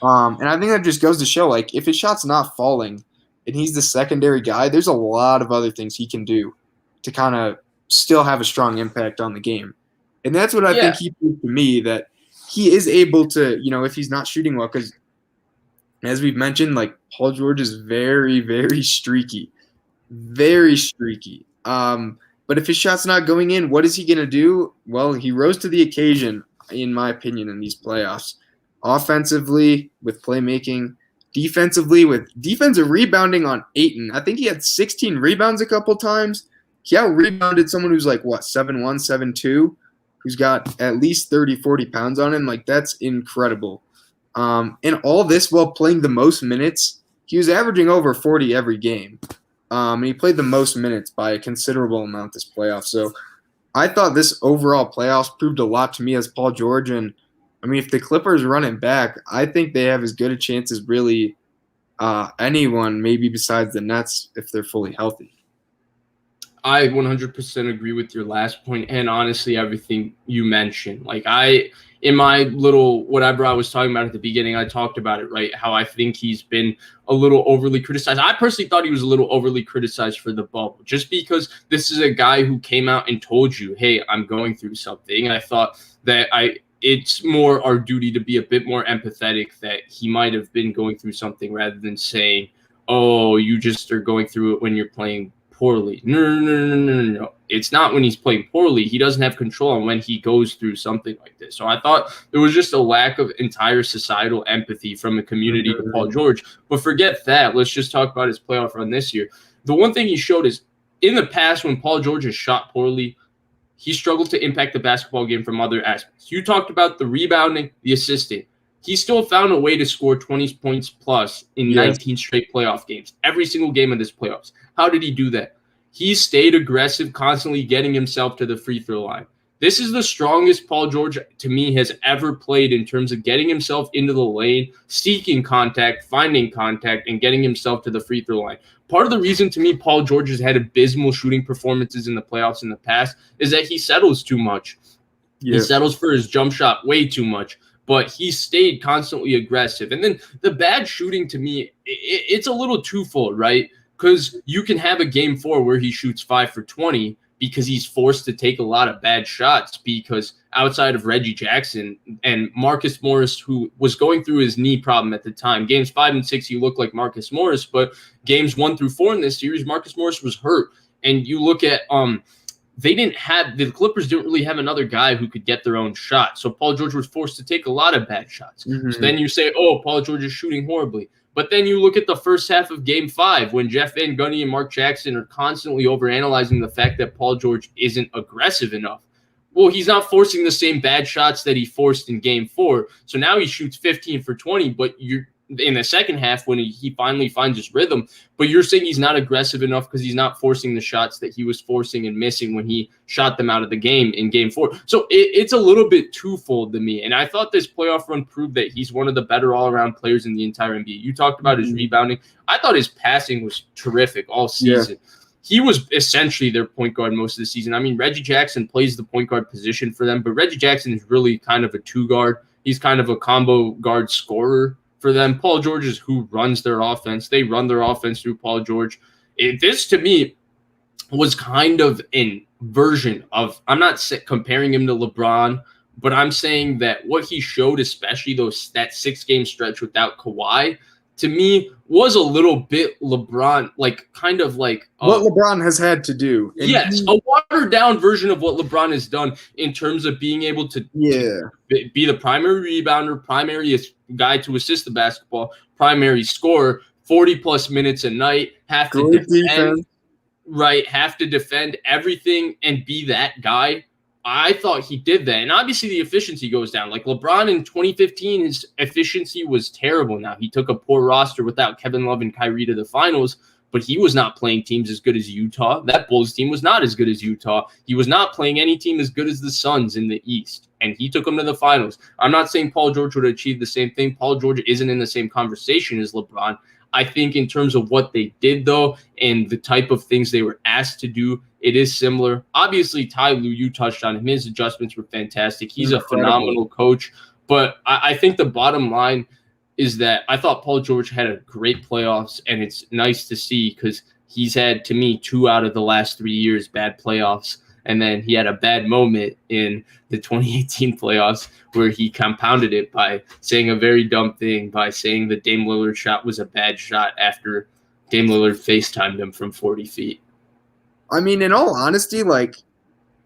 And I think that just goes to show, like, if his shot's not falling and he's the secondary guy, there's a lot of other things he can do to kind of still have a strong impact on the game. And that's what I think he proved to me, that he is able to, if he's not shooting well, because as we've mentioned, like, Paul George is very, very streaky. Very streaky. But if his shot's not going in, what is he going to do? Well, he rose to the occasion, in my opinion, in these playoffs. Offensively, with playmaking. Defensively, with defensive rebounding on Ayton. I think he had 16 rebounds a couple times. He out-rebounded someone who's like, 7'1", 7'2", who's got at least 30, 40 pounds on him. Like, that's incredible. And all this while playing the most minutes. He was averaging over 40 every game. And he played the most minutes by a considerable amount this playoff. So I thought this overall playoffs proved a lot to me as Paul George. And, I mean, if the Clippers run it back, I think they have as good a chance as really anyone, maybe besides the Nets, if they're fully healthy. I 100% agree with your last point, and honestly, everything you mentioned. Like, in my little whatever I was talking about at the beginning, I talked about it, right? How I think he's been a little overly criticized. I personally thought he was a little overly criticized for the bubble, just because this is a guy who came out and told you, hey, I'm going through something. I thought that it's more our duty to be a bit more empathetic that he might have been going through something rather than saying, oh, you just are going through it when you're playing poorly. No. It's not when he's playing poorly. He doesn't have control on when he goes through something like this. So I thought there was just a lack of entire societal empathy from the community to Paul George. But forget that. Let's just talk about his playoff run this year. The one thing he showed is in the past when Paul George has shot poorly, he struggled to impact the basketball game from other aspects. You talked about the rebounding, the assisting. He still found a way to score 20 points plus in 19 straight playoff games, every single game of this playoffs. How did he do that? He stayed aggressive, constantly getting himself to the free throw line. This is the strongest Paul George, to me, has ever played in terms of getting himself into the lane, seeking contact, finding contact, and getting himself to the free throw line. Part of the reason, to me, Paul George has had abysmal shooting performances in the playoffs in the past is that he settles too much. Yeah. He settles for his jump shot way too much. But he stayed constantly aggressive. And then the bad shooting, to me, it's a little twofold, right? Because you can have a game 4 where he shoots 5 for 20 because he's forced to take a lot of bad shots because outside of Reggie Jackson and Marcus Morris, who was going through his knee problem at the time, games 5 and 6, he looked like Marcus Morris, but games 1 through 4 in this series, Marcus Morris was hurt. And you look at the Clippers didn't really have another guy who could get their own shot. So Paul George was forced to take a lot of bad shots. Mm-hmm. So then you say, oh, Paul George is shooting horribly. But then you look at the first half of game 5 when Jeff Van Gundy and Mark Jackson are constantly overanalyzing the fact that Paul George isn't aggressive enough. Well, he's not forcing the same bad shots that he forced in game 4. So now he shoots 15 for 20, but you're in the second half when he finally finds his rhythm, but you're saying he's not aggressive enough because he's not forcing the shots that he was forcing and missing when he shot them out of the game in game 4. So it's a little bit twofold to me. And I thought this playoff run proved that he's one of the better all-around players in the entire NBA. You talked about his rebounding. I thought his passing was terrific all season. Yeah. He was essentially their point guard most of the season. I mean, Reggie Jackson plays the point guard position for them, but Reggie Jackson is really kind of a 2-guard. He's kind of a combo guard scorer for them. Paul George is who runs their offense. They run their offense through Paul George. This, to me, was kind of a version of, I'm not comparing him to LeBron, but I'm saying that what he showed, especially that 6-game stretch without Kawhi, to me, was a little bit LeBron, like kind of like what LeBron has had to do. Yes, a watered-down version of what LeBron has done in terms of being able to be the primary rebounder, primary guy to assist the basketball, primary scorer, 40-plus minutes a night, have to defend everything and be that guy. I thought he did that. And obviously the efficiency goes down. Like LeBron in 2015, his efficiency was terrible. Now, he took a poor roster without Kevin Love and Kyrie to the finals, but he was not playing teams as good as Utah. That Bulls team was not as good as Utah. He was not playing any team as good as the Suns in the East, and he took them to the finals. I'm not saying Paul George would achieve the same thing. Paul George isn't in the same conversation as LeBron. I think in terms of what they did, though, and the type of things they were asked to do, it is similar. Obviously, Ty Lue, you touched on him. His adjustments were fantastic. He's a phenomenal coach. But I think the bottom line is that I thought Paul George had a great playoffs, and it's nice to see because he's had, to me, 2 out of the last 3 years bad playoffs. And then he had a bad moment in the 2018 playoffs where he compounded it by saying a very dumb thing, by saying the Dame Lillard shot was a bad shot after Dame Lillard FaceTimed him from 40 feet. I mean, in all honesty, like,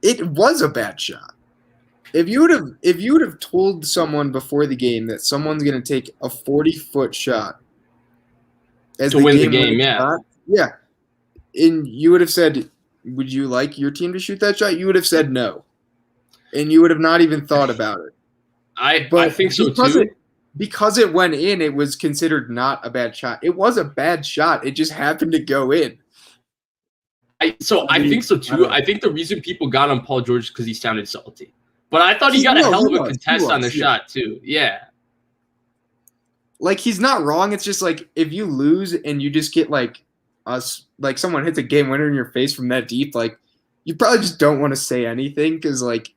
it was a bad shot. If you would have told someone before the game that someone's going to take a 40-foot shot to win the game, yeah, and you would have said, would you like your team to shoot that shot? You would have said no, and you would have not even thought about it. I think so too. Because it went in, it was considered not a bad shot. It was a bad shot. It just happened to go in. I think so too. I think the reason people got on Paul George is because he sounded salty. But I thought he got a hell of a contest on the shot too. Yeah. Like, he's not wrong. It's just like if you lose and you just get like someone hits a game winner in your face from that deep, like, you probably just don't want to say anything because like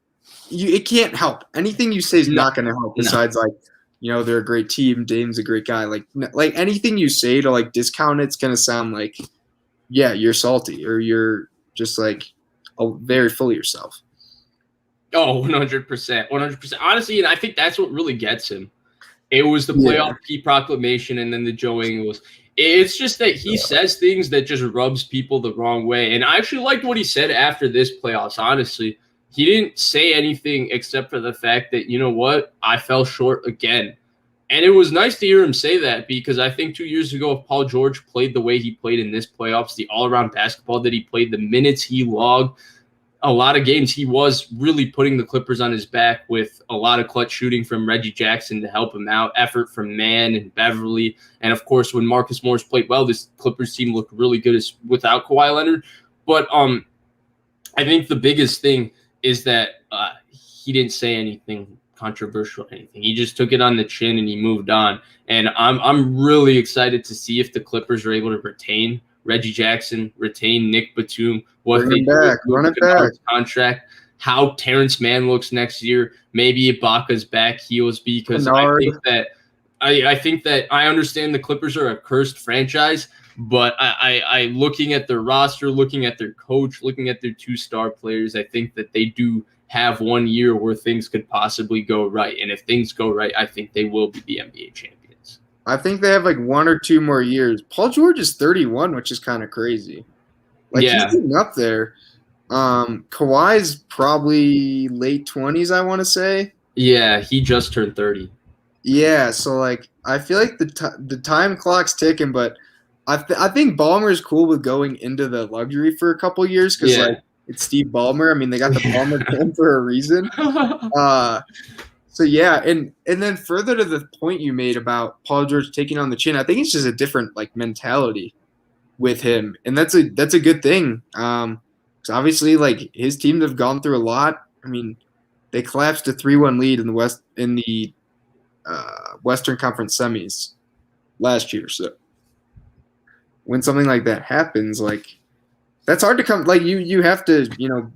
it can't help. Anything you say is not going to help. Besides like, you know, they're a great team. Dame's a great guy. Like anything you say to like discount it's going to sound like, yeah, you're salty or you're just like very full of yourself. Oh, 100%. 100%. Honestly, and I think that's what really gets him. It was the playoff P proclamation and then the Joe Ingles. It's just that he says things that just rubs people the wrong way. And I actually liked what he said after this playoffs, honestly. He didn't say anything except for the fact that, you know what, I fell short again. And it was nice to hear him say that because I think 2 years ago, if Paul George played the way he played in this playoffs, the all-around basketball that he played, the minutes he logged, a lot of games he was really putting the Clippers on his back with a lot of clutch shooting from Reggie Jackson to help him out, effort from Mann and Beverly. And, of course, when Marcus Morris played well, this Clippers team looked really good without Kawhi Leonard. But I think the biggest thing is that he didn't say anything controversial or anything. He just took it on the chin and he moved on. And I'm really excited to see if the Clippers are able to retain Reggie Jackson, retain Nick Batum, what they do with the contract, how Terrence Mann looks next year. Maybe Ibaka's back heels because I think that I understand the Clippers are a cursed franchise, but I looking at their roster, looking at their coach, looking at their 2-star players, I think that they do have 1 year where things could possibly go right. And if things go right, I think they will be the NBA champions. I think they have like 1 or 2 more years. Paul George is 31, which is kind of crazy. Like, he's getting up there. Kawhi's probably late 20s, I want to say. Yeah, he just turned 30. Yeah, so like I feel like the time clock's ticking, but I think Ballmer is cool with going into the luxury for a couple years because like it's Steve Ballmer. I mean, they got the Ballmer plan for a reason. So yeah, and then further to the point you made about Paul George taking on the chin, I think it's just a different like mentality with him, and that's a good thing. Because obviously, like his teams have gone through a lot. I mean, they collapsed a 3-1 lead in the Western Conference semis last year. So when something like that happens, like that's hard to come. Like you have to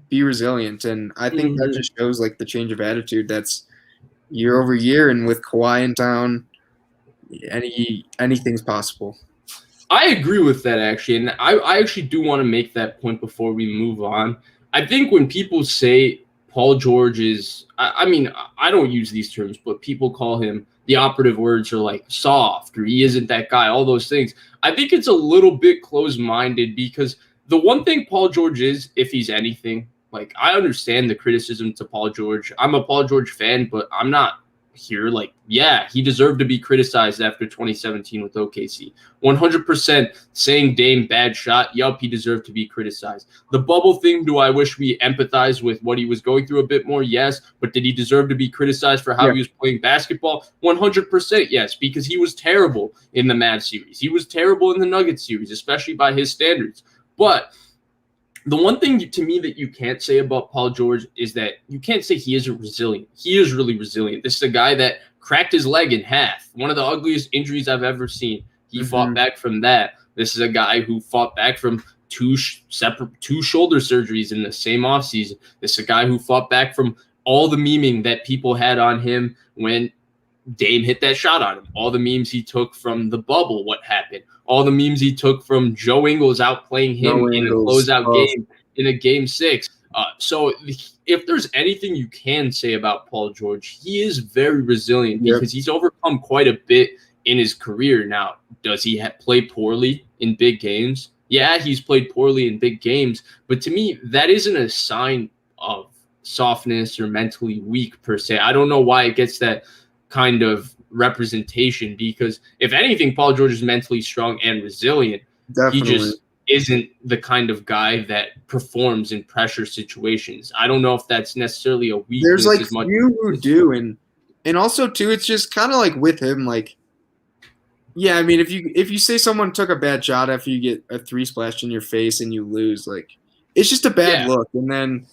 be resilient, and I think that just shows like the change of attitude that's year over year, and with Kawhi in town, anything's possible. I agree with that, actually, and I actually do want to make that point before we move on. I think when people say Paul George is, I mean, I don't use these terms, but people call him, the operative words are like soft, or he isn't that guy, all those things. I think it's a little bit close-minded because the one thing Paul George is, if he's anything, like, I understand the criticism to Paul George. I'm a Paul George fan, but I'm not here, like, yeah, he deserved to be criticized after 2017 with OKC. 100% saying Dame bad shot. Yup, he deserved to be criticized. The bubble thing, do I wish we empathized with what he was going through a bit more? Yes. But did he deserve to be criticized for how he was playing basketball? 100% yes, because he was terrible in the Mavs series. He was terrible in the Nuggets series, especially by his standards. But the one thing to me that you can't say about Paul George is that you can't say he isn't resilient. He is really resilient. This is a guy that cracked his leg in half. One of the ugliest injuries I've ever seen. He fought back from that. This is a guy who fought back from two shoulder surgeries in the same offseason. This is a guy who fought back from all the memeing that people had on him when Dame hit that shot on him. All the memes he took from the bubble, what happened. All the memes he took from Joe Ingles outplaying him in a closeout game in a game 6. So if there's anything you can say about Paul George, he is very resilient because he's overcome quite a bit in his career. Now, does he play poorly in big games? Yeah, he's played poorly in big games. But to me, that isn't a sign of softness or mentally weak per se. I don't know why it gets that kind of representation, because if anything, Paul George is mentally strong and resilient. Definitely. He just isn't the kind of guy that performs in pressure situations. I don't know if that's necessarily a weakness. There's like few who do, and also too, it's just kind of like with him, like, yeah, I mean, if you say someone took a bad shot after you get a 3 splashed in your face and you lose, like, it's just a bad look, and then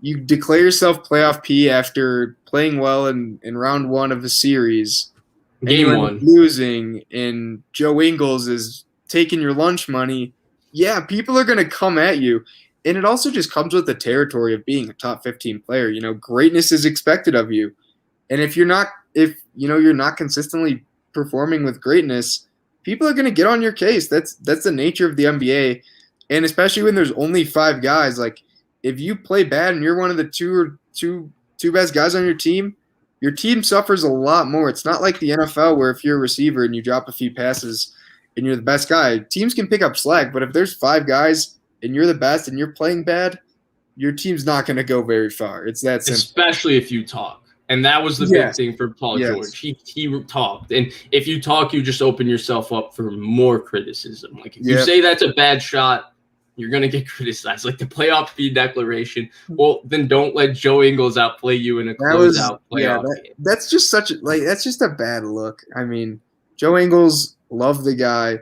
you declare yourself playoff P after playing well in round 1 of the series. Game 1. Losing, and Joe Ingles is taking your lunch money. Yeah, people are going to come at you. And it also just comes with the territory of being a top 15 player. You know, greatness is expected of you. And if you're not consistently performing with greatness, people are going to get on your case. That's the nature of the NBA. And especially when there's only 5 guys, like, if you play bad and you're one of the two best guys on your team suffers a lot more. It's not like the NFL where if you're a receiver and you drop a few passes and you're the best guy, teams can pick up slack. But if there's 5 guys and you're the best and you're playing bad, your team's not going to go very far. It's that simple. Especially if you talk. And that was the big thing for Paul George. He talked. And if you talk, you just open yourself up for more criticism. Like, if you say that's a bad shot, you're going to get criticized. Like the playoff fee declaration. Well, then don't let Joe Ingles outplay you in a closeout playoff game. That's just that's just a bad look. I mean, Joe Ingles, love the guy.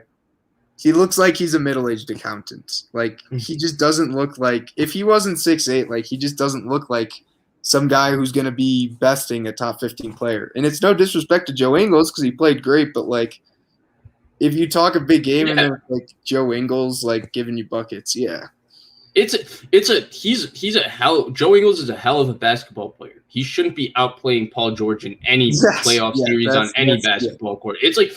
He looks like he's a middle-aged accountant. Like, he just doesn't look like – if he wasn't 6'8", like, he just doesn't look like some guy who's going to be besting a top 15 player. And it's no disrespect to Joe Ingles because he played great, but, like, if you talk a big game and then like Joe Ingles like giving you buckets, Joe Ingles is a hell of a basketball player. He shouldn't be outplaying Paul George in any playoff series on any basketball court. It's like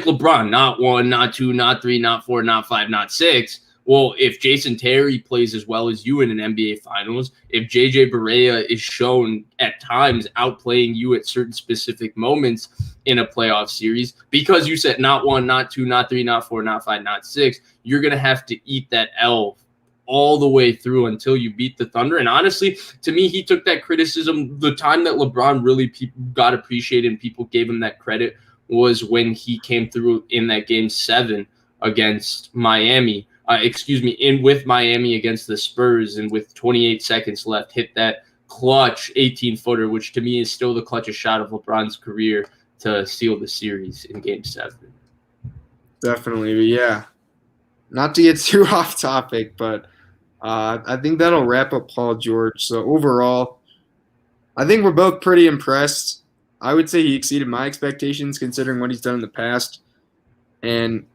LeBron, not 1, not 2, not 3, not 4, not 5, not 6. Well, if Jason Terry plays as well as you in an NBA Finals, if JJ Barea is shown at times outplaying you at certain specific moments in a playoff series, because you said not 1, not 2, not 3, not 4, not 5, not 6, you're going to have to eat that L all the way through until you beat the Thunder. And honestly, to me, he took that criticism. The time that LeBron really got appreciated and people gave him that credit was when he came through in that game 7 against Miami. With Miami against the Spurs, and with 28 seconds left, hit that clutch 18-footer, which to me is still the clutchest shot of LeBron's career to seal the series in Game 7. Definitely, but yeah. Not to get too off topic, but I think that'll wrap up Paul George. So overall, I think we're both pretty impressed. I would say he exceeded my expectations considering what he's done in the past. And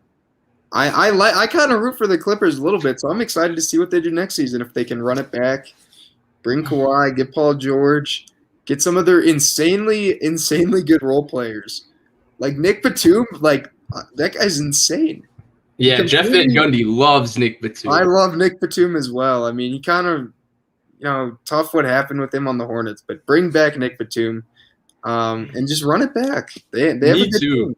I kind of root for the Clippers a little bit, so I'm excited to see what they do next season. If they can run it back, bring Kawhi, get Paul George, get some of their insanely good role players. Like Nick Batum, like that guy's insane. Yeah, Jeff Van Gundy loves Nick Batum. I love Nick Batum as well. I mean, he kind of, tough what happened with him on the Hornets, but bring back Nick Batum and just run it back. They have a good team.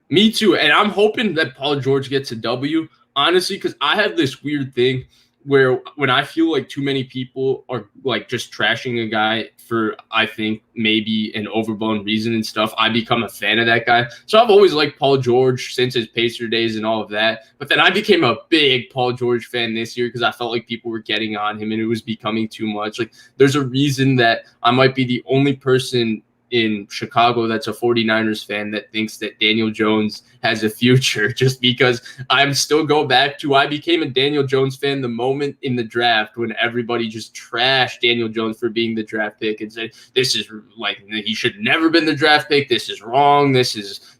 Me too. And I'm hoping that Paul George gets a W, honestly, because I have this weird thing where when I feel like too many people are like just trashing a guy for, I think, maybe an overblown reason and stuff, I become a fan of that guy. So I've always liked Paul George since his Pacer days and all of that. But then I became a big Paul George fan this year because I felt like people were getting on him and it was becoming too much. Like, there's a reason that I might be the only person in Chicago that's a 49ers fan that thinks that Daniel Jones has a future, just because I'm still go back to I became a Daniel Jones fan the moment in the draft when everybody just trashed Daniel Jones for being the draft pick and said, this is like, he should never been the draft pick. This is wrong.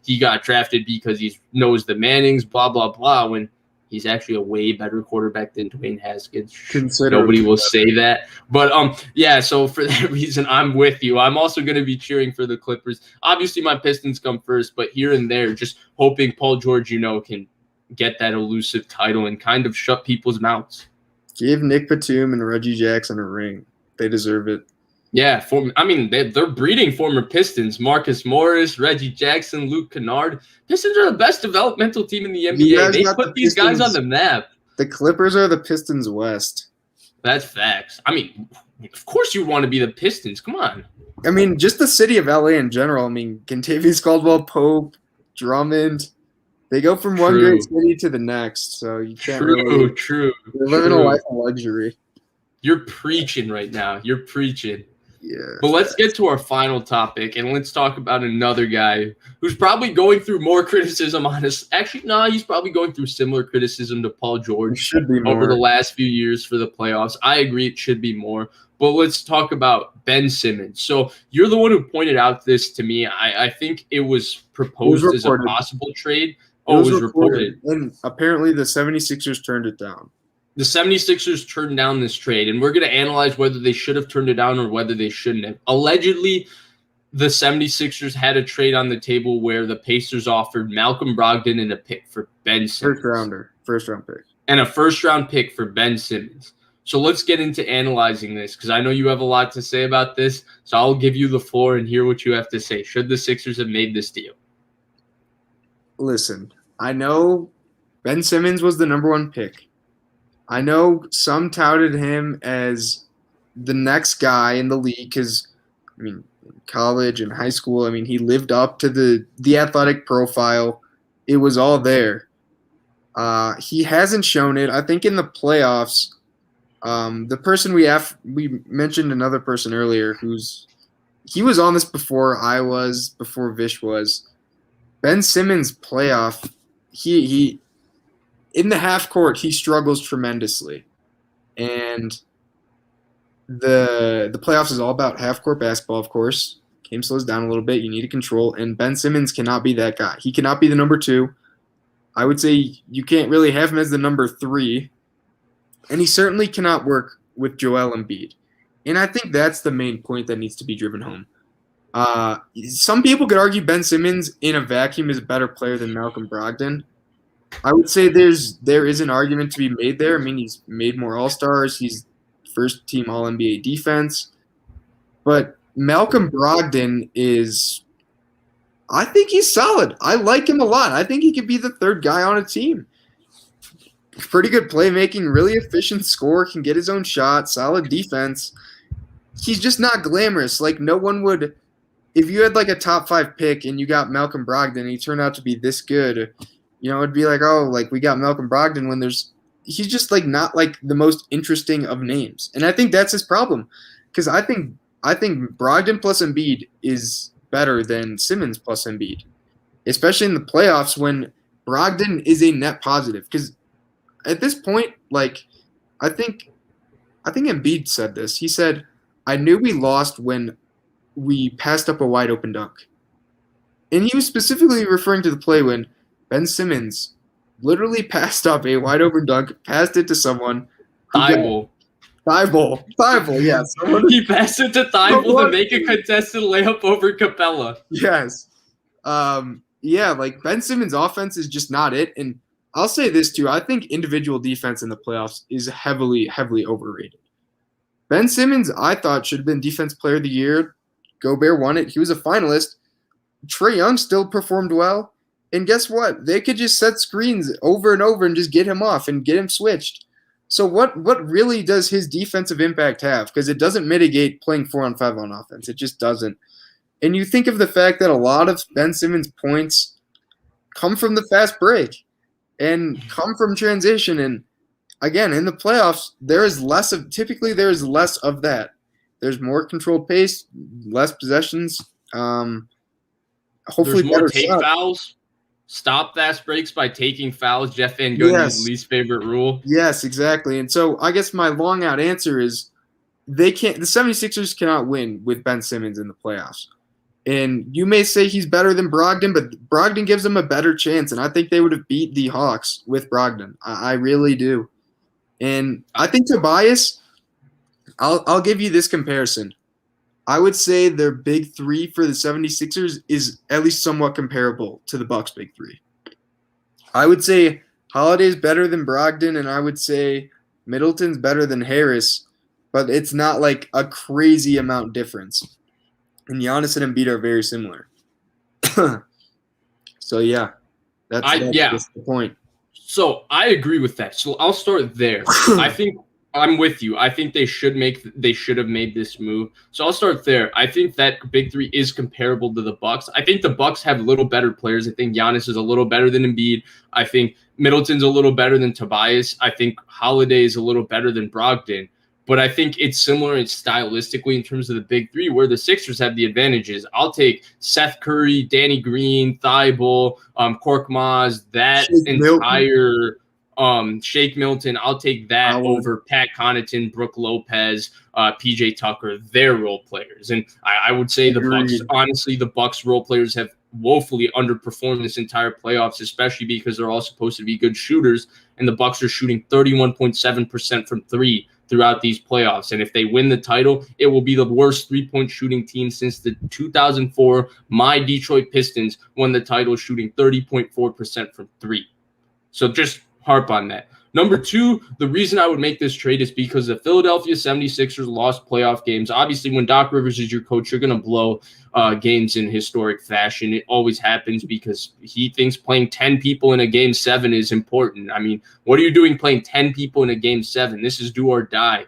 He got drafted because he knows the Mannings, blah, blah, blah. When he's actually a way better quarterback than Dwayne Haskins. Nobody will say that. But, yeah, so for that reason, I'm with you. I'm also going to be cheering for the Clippers. Obviously, my Pistons come first, but here and there, just hoping Paul George, can get that elusive title and kind of shut people's mouths. Give Nick Batum and Reggie Jackson a ring. They deserve it. Yeah, they're breeding former Pistons. Marcus Morris, Reggie Jackson, Luke Kennard. Pistons are the best developmental team in the NBA. They put these guys on the map. The Clippers are the Pistons West. That's facts. Of course you want to be the Pistons. Come on. Just the city of LA in general. Kentavious Caldwell-Pope, Drummond. They go from one great city to the next. So you can't True. They're living a life of luxury. You're preaching right now. You're preaching. Yeah. But let's get to our final topic, and let's talk about another guy who's probably going through more criticism on us. Actually, no, he's probably going through similar criticism to Paul George should be more over the last few years for the playoffs. I agree it should be more. But let's talk about Ben Simmons. So you're the one who pointed out this to me. I think it was proposed as a possible trade. It was reported. And apparently the 76ers turned it down. The 76ers turned down this trade, and we're going to analyze whether they should have turned it down or whether they shouldn't have. Allegedly, the 76ers had a trade on the table where the Pacers offered Malcolm Brogdon and a pick for Ben Simmons. First round pick. And a first-round pick for Ben Simmons. So let's get into analyzing this, because I know you have a lot to say about this, so I'll give you the floor and hear what you have to say. Should the Sixers have made this deal? Listen, I know Ben Simmons was the number one pick. I know some touted him as the next guy in the league because, in college and high school, he lived up to the athletic profile. It was all there. He hasn't shown it. I think in the playoffs, the person we mentioned another person earlier he was on this before I was, before Vish was. Ben Simmons playoff, he in the half court, he struggles tremendously. And the playoffs is all about half court basketball, of course. Game slows down a little bit. You need to control. And Ben Simmons cannot be that guy. He cannot be the number 2. I would say you can't really have him as the number 3. And he certainly cannot work with Joel Embiid. And I think that's the main point that needs to be driven home. Some people could argue Ben Simmons in a vacuum is a better player than Malcolm Brogdon. I would say there is an argument to be made there. He's made more All-Stars. He's first-team All-NBA defense. But Malcolm Brogdon I think he's solid. I like him a lot. I think he could be the third guy on a team. Pretty good playmaking, really efficient scorer, can get his own shot, solid defense. He's just not glamorous. Like, no one would – if you had, like, a top 5 pick and you got Malcolm Brogdon and he turned out to be this good – it'd be like, oh, like we got Malcolm Brogdon when he's just like not like the most interesting of names. And I think that's his problem. Because I think Brogdon plus Embiid is better than Simmons plus Embiid. Especially in the playoffs when Brogdon is a net positive. Because at this point, like, I think Embiid said this. He said, I knew we lost when we passed up a wide open dunk. And he was specifically referring to the play when Ben Simmons literally passed up a wide open dunk, passed it to someone. Thibault, yeah. He passed it to Thibault to make a contested layup over Capella. Yes. Yeah, like Ben Simmons' offense is just not it. And I'll say this too. I think individual defense in the playoffs is heavily, heavily overrated. Ben Simmons, I thought, should have been Defense Player of the Year. Gobert won it. He was a finalist. Trae Young still performed well. And guess what? They could just set screens over and over and just get him off and get him switched. So what really does his defensive impact have? Because it doesn't mitigate playing 4-on-5 on offense. It just doesn't. And you think of the fact that a lot of Ben Simmons' points come from the fast break and come from transition. And again, in the playoffs, there is less of that. There's more controlled pace, less possessions. Hopefully, There's more better take shot. fouls. Stop fast breaks by taking fouls. Jeff Van Gundy's least favorite rule. Yes, exactly. And so I guess my long out answer is the 76ers cannot win with Ben Simmons in the playoffs. And you may say he's better than Brogdon, but Brogdon gives them a better chance. And I think they would have beat the Hawks with Brogdon. I really do. And I think Tobias, I'll give you this comparison. I would say their big three for the 76ers is at least somewhat comparable to the Bucks' big three. I would say Holiday's better than Brogdon, and I would say Middleton's better than Harris, but it's not like a crazy amount difference. And Giannis and Embiid are very similar. So, yeah, that's the point. So I agree with that. So I'll start there. I think I'm with you. I think they should have made this move. So I'll start there. I think that big three is comparable to the Bucks. I think the Bucks have a little better players. I think Giannis is a little better than Embiid. I think Middleton's a little better than Tobias. I think Holiday is a little better than Brogdon. But I think it's similar stylistically in terms of the big three, where the Sixers have the advantages. I'll take Seth Curry, Danny Green, Thibault, Korkmaz, that entire Shake Milton. I'll take that over Pat Connaughton, Brooke Lopez, PJ Tucker. They're role players. And I would say the Bucks role players have woefully underperformed this entire playoffs, especially because they're all supposed to be good shooters. And the Bucks are shooting 31.7% from three throughout these playoffs. And if they win the title, it will be the worst three-point shooting team since the 2004 my Detroit Pistons won the title shooting 30.4% from three. So just harp on that. Number two, the reason I would make this trade is because the Philadelphia 76ers lost playoff games. Obviously, when Doc Rivers is your coach, you're going to blow games in historic fashion. It always happens because he thinks playing 10 people in a game 7 is important. I mean, what are you doing playing 10 people in a game 7? This is do or die.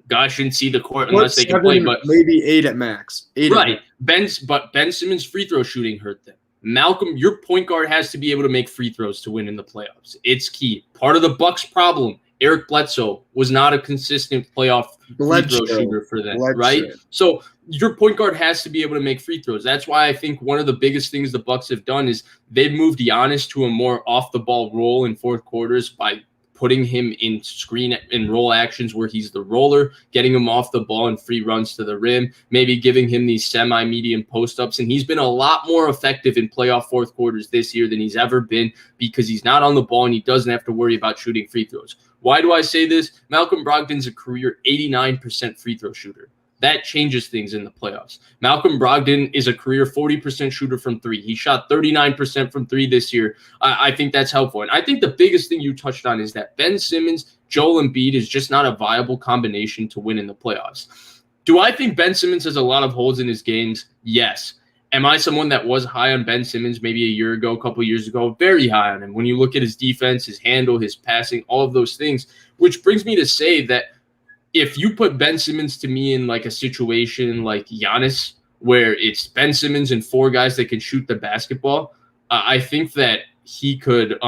Guys shouldn't see the court unless they can play. But maybe 8 at max. Right. Ben Simmons' free throw shooting hurt them. Malcolm, your point guard has to be able to make free throws to win in the playoffs. It's key. Part of the Bucks' problem, Eric Bledsoe was not a consistent playoff free throw shooter for them, right? So your point guard has to be able to make free throws. That's why I think one of the biggest things the Bucks have done is they've moved Giannis to a more off-the-ball role in fourth quarters by putting him in screen and roll actions where he's the roller, getting him off the ball and free runs to the rim, maybe giving him these semi-medium post-ups. And he's been a lot more effective in playoff fourth quarters this year than he's ever been because he's not on the ball and he doesn't have to worry about shooting free throws. Why do I say this? Malcolm Brogdon's a career 89% free throw shooter. That changes things in the playoffs. Malcolm Brogdon is a career 40% shooter from three. He shot 39% from three this year. I think that's helpful. And I think the biggest thing you touched on is that Ben Simmons, Joel Embiid is just not a viable combination to win in the playoffs. Do I think Ben Simmons has a lot of holes in his games? Yes. Am I someone that was high on Ben Simmons maybe a year ago, a couple of years ago? Very high on him. When you look at his defense, his handle, his passing, all of those things, which brings me to say that if you put Ben Simmons to me in like a situation like Giannis, where it's Ben Simmons and 4 guys that can shoot the basketball, I think that he could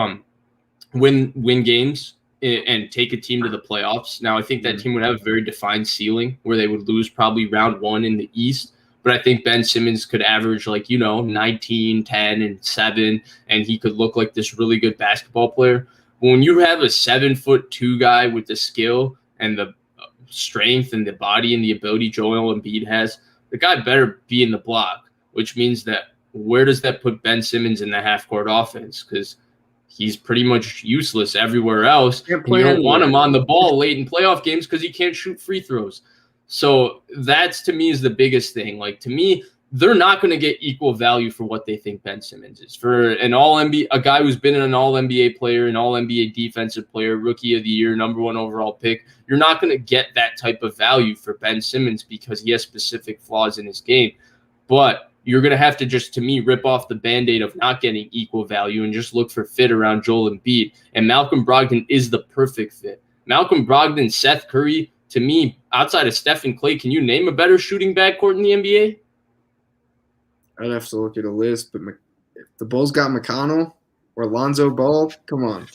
win games and take a team to the playoffs. Now, I think that team would have a very defined ceiling where they would lose probably round 1 in the East. But I think Ben Simmons could average 19, 10, and 7, and he could look like this really good basketball player. But when you have a 7'2" guy with the skill and the strength and the body and the ability Joel Embiid has, the guy better be in the block, which means that where does that put Ben Simmons in the half-court offense? Because he's pretty much useless everywhere else. And you don't want him on the ball late in playoff games because he can't shoot free throws. So that's, to me, is the biggest thing. To me, they're not going to get equal value for what they think Ben Simmons is. For an all-NBA, a guy who's been an all-NBA player, an all-NBA defensive player, rookie of the year, number 1 overall pick, you're not going to get that type of value for Ben Simmons because he has specific flaws in his game. But you're going to have to just, to me, rip off the Band-Aid of not getting equal value and just look for fit around Joel Embiid. And Malcolm Brogdon is the perfect fit. Malcolm Brogdon, Seth Curry. To me, outside of Steph and Clay, can you name a better shooting backcourt in the NBA? I'd have to look at a list, but if the Bulls got McConnell or Lonzo Ball, come on.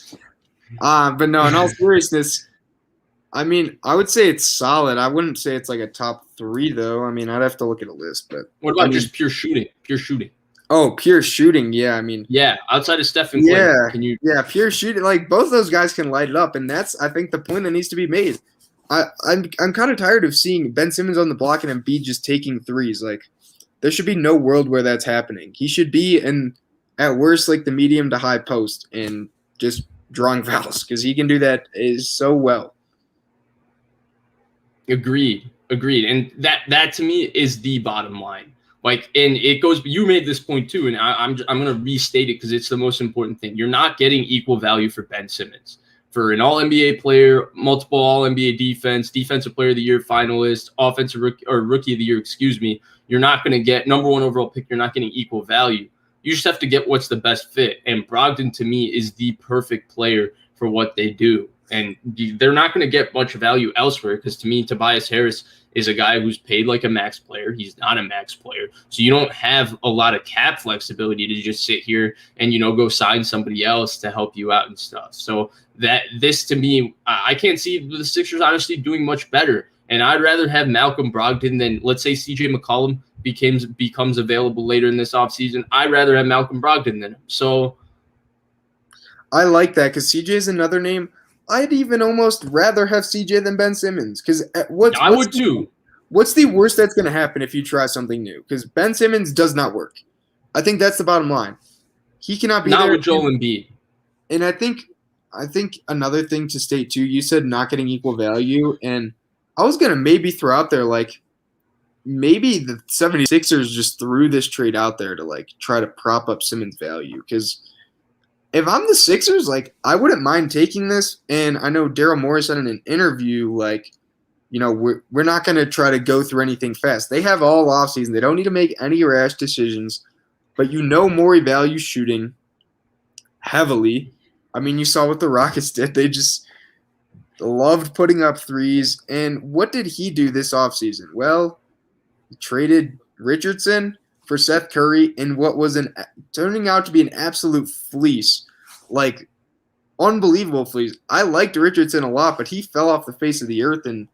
But no, in all seriousness, I mean, I would say it's solid. I wouldn't say it's like a top 3, though. I mean, I'd have to look at a list. But what about just pure shooting? Pure shooting. Oh, pure shooting. Yeah, I mean. Yeah, outside of Steph and Clay, can you? Yeah, pure shooting. Like, both those guys can light it up, and that's, I think, the point that needs to be made. I'm kind of tired of seeing Ben Simmons on the block and Embiid just taking threes. Like, there should be no world where that's happening. He should be in, at worst, like the medium to high post and just drawing fouls because he can do that so well. Agreed. And that to me is the bottom line. Like, and it goes. You made this point too, and I'm going to restate it because it's the most important thing. You're not getting equal value for Ben Simmons. For an All-NBA player, multiple All-NBA defensive player of the year finalist, rookie of the year, you're not going to get number 1 overall pick. You're not getting equal value. You just have to get what's the best fit. And Brogdon, to me, is the perfect player for what they do. And they're not going to get much value elsewhere because, to me, Tobias Harris is a guy who's paid like a max player. He's not a max player. So you don't have a lot of cap flexibility to just sit here and, go sign somebody else to help you out and stuff. So this, to me, I can't see the Sixers honestly doing much better. And I'd rather have Malcolm Brogdon than, let's say, CJ McCollum becomes available later in this offseason. I'd rather have Malcolm Brogdon than him. So I like that because CJ is another name. I'd even almost rather have CJ than Ben Simmons because I would too. What's the worst that's going to happen if you try something new? Because Ben Simmons does not work. I think that's the bottom line. He cannot be not there with Joel Embiid. And I think another thing to state too. You said not getting equal value, and I was going to maybe throw out there like maybe the 76ers just threw this trade out there to like try to prop up Simmons' value because. If I'm the Sixers, like, I wouldn't mind taking this. And I know Daryl Morey said in an interview, like, we're not going to try to go through anything fast. They have all offseason. They don't need to make any rash decisions. But Morey values shooting heavily. I mean, you saw what the Rockets did. They just loved putting up threes. And what did he do this offseason? Well, he traded Richardson for Seth Curry in what was turning out to be an absolute fleece, like unbelievable fleece. I liked Richardson a lot, but he fell off the face of the earth in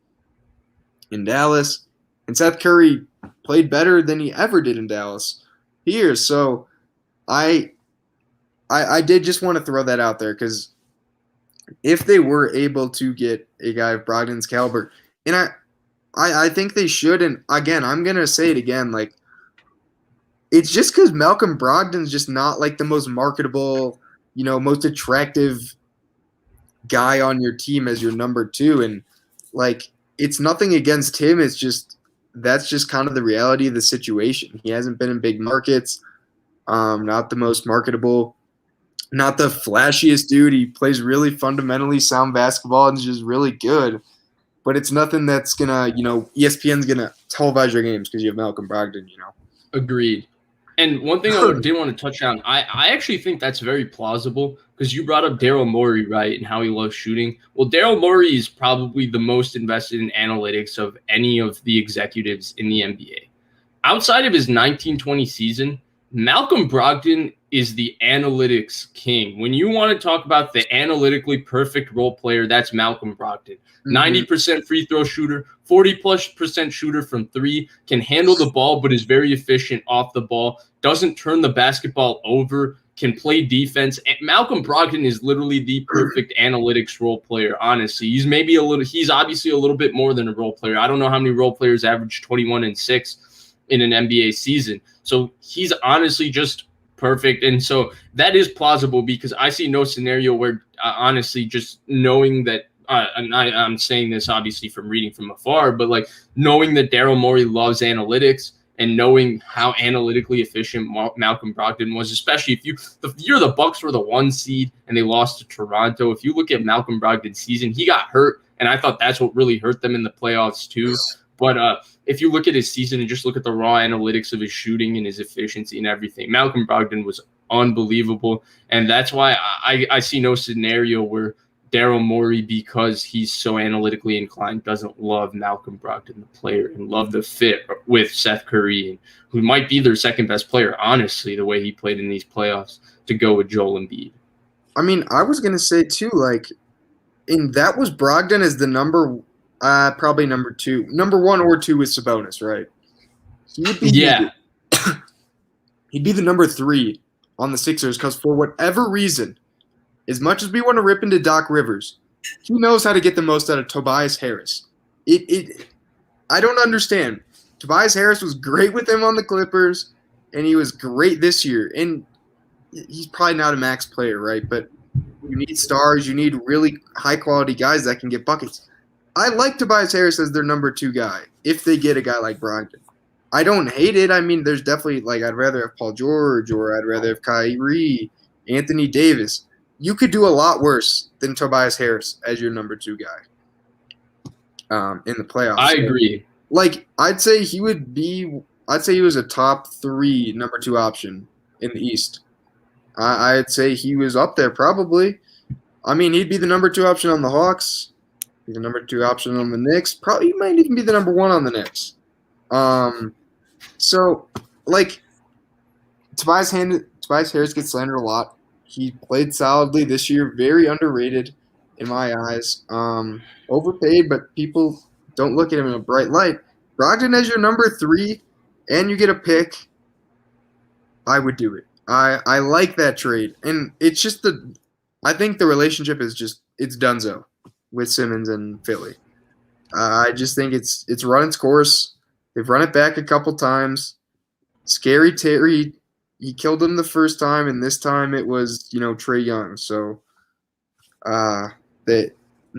Dallas, and Seth Curry played better than he ever did in Dallas here. So I did just want to throw that out there because if they were able to get a guy of Brogdon's caliber, and I think they should, and again, I'm gonna say it again, like. It's just because Malcolm Brogdon's just not like the most marketable, most attractive guy on your team as your number 2. And like, it's nothing against him. It's just, that's just kind of the reality of the situation. He hasn't been in big markets, not the most marketable, not the flashiest dude. He plays really fundamentally sound basketball and is just really good. But it's nothing that's going to, ESPN's going to televise your games because you have Malcolm Brogdon, Agreed. And one thing I did want to touch on, I actually think that's very plausible because you brought up Daryl Morey, right, and how he loves shooting. Well, Daryl Morey is probably the most invested in analytics of any of the executives in the NBA. Outside of his 19-20 season, Malcolm Brogdon is the analytics king. When you want to talk about the analytically perfect role player, that's Malcolm Brogdon. 90% free throw shooter, 40+% shooter from 3, can handle the ball but is very efficient off the ball, doesn't turn the basketball over, can play defense. And Malcolm Brogdon is literally the perfect analytics role player, honestly. He's obviously a little bit more than a role player. I don't know how many role players average 21 and 6 in an NBA season. So he's honestly just perfect. And so that is plausible because I see no scenario where honestly just knowing that and I'm saying this obviously from reading from afar, but like knowing that Daryl Morey loves analytics and knowing how analytically efficient Malcolm Brogdon was, especially if the year the Bucks were the 1 seed and they lost to Toronto. If you look at Malcolm Brogdon's season, he got hurt, and I thought that's what really hurt them in the playoffs too. But if you look at his season and just look at the raw analytics of his shooting and his efficiency and everything, Malcolm Brogdon was unbelievable, and that's why I see no scenario where Daryl Morey, because he's so analytically inclined, doesn't love Malcolm Brogdon, the player, and love the fit with Seth Curry, who might be their second best player, honestly, the way he played in these playoffs, to go with Joel Embiid. I mean, I was going to say, too, like, and that was Brogdon as the probably number 2. Number 1 or 2 is Sabonis, right? He'd be the number 3 on the Sixers because for whatever reason, as much as we want to rip into Doc Rivers, he knows how to get the most out of Tobias Harris. I don't understand. Tobias Harris was great with him on the Clippers, and he was great this year. And he's probably not a max player, right? But you need stars. You need really high-quality guys that can get buckets. I like Tobias Harris as their number 2 guy if they get a guy like Brogdon. I don't hate it. I mean, there's definitely, like, I'd rather have Paul George or I'd rather have Kyrie, Anthony Davis. You could do a lot worse than Tobias Harris as your number 2 guy in the playoffs. I agree. Like, I'd say he was a top 3 number 2 option in the East. I'd say he was up there probably. I mean, he'd be the number 2 option on the Hawks, be the number 2 option on the Knicks. Probably he might even be the number 1 on the Knicks. So, like, Tobias Harris gets slandered a lot. He played solidly this year, very underrated in my eyes. Overpaid, but people don't look at him in a bright light. Brogdon as your number 3, and you get a pick, I would do it. I like that trade. And it's just I think the relationship is just, it's donezo with Simmons and Philly. I just think it's run its course. They've run it back a couple times. Scary Terry, he killed him the first time, and this time it was, Trae Young. So,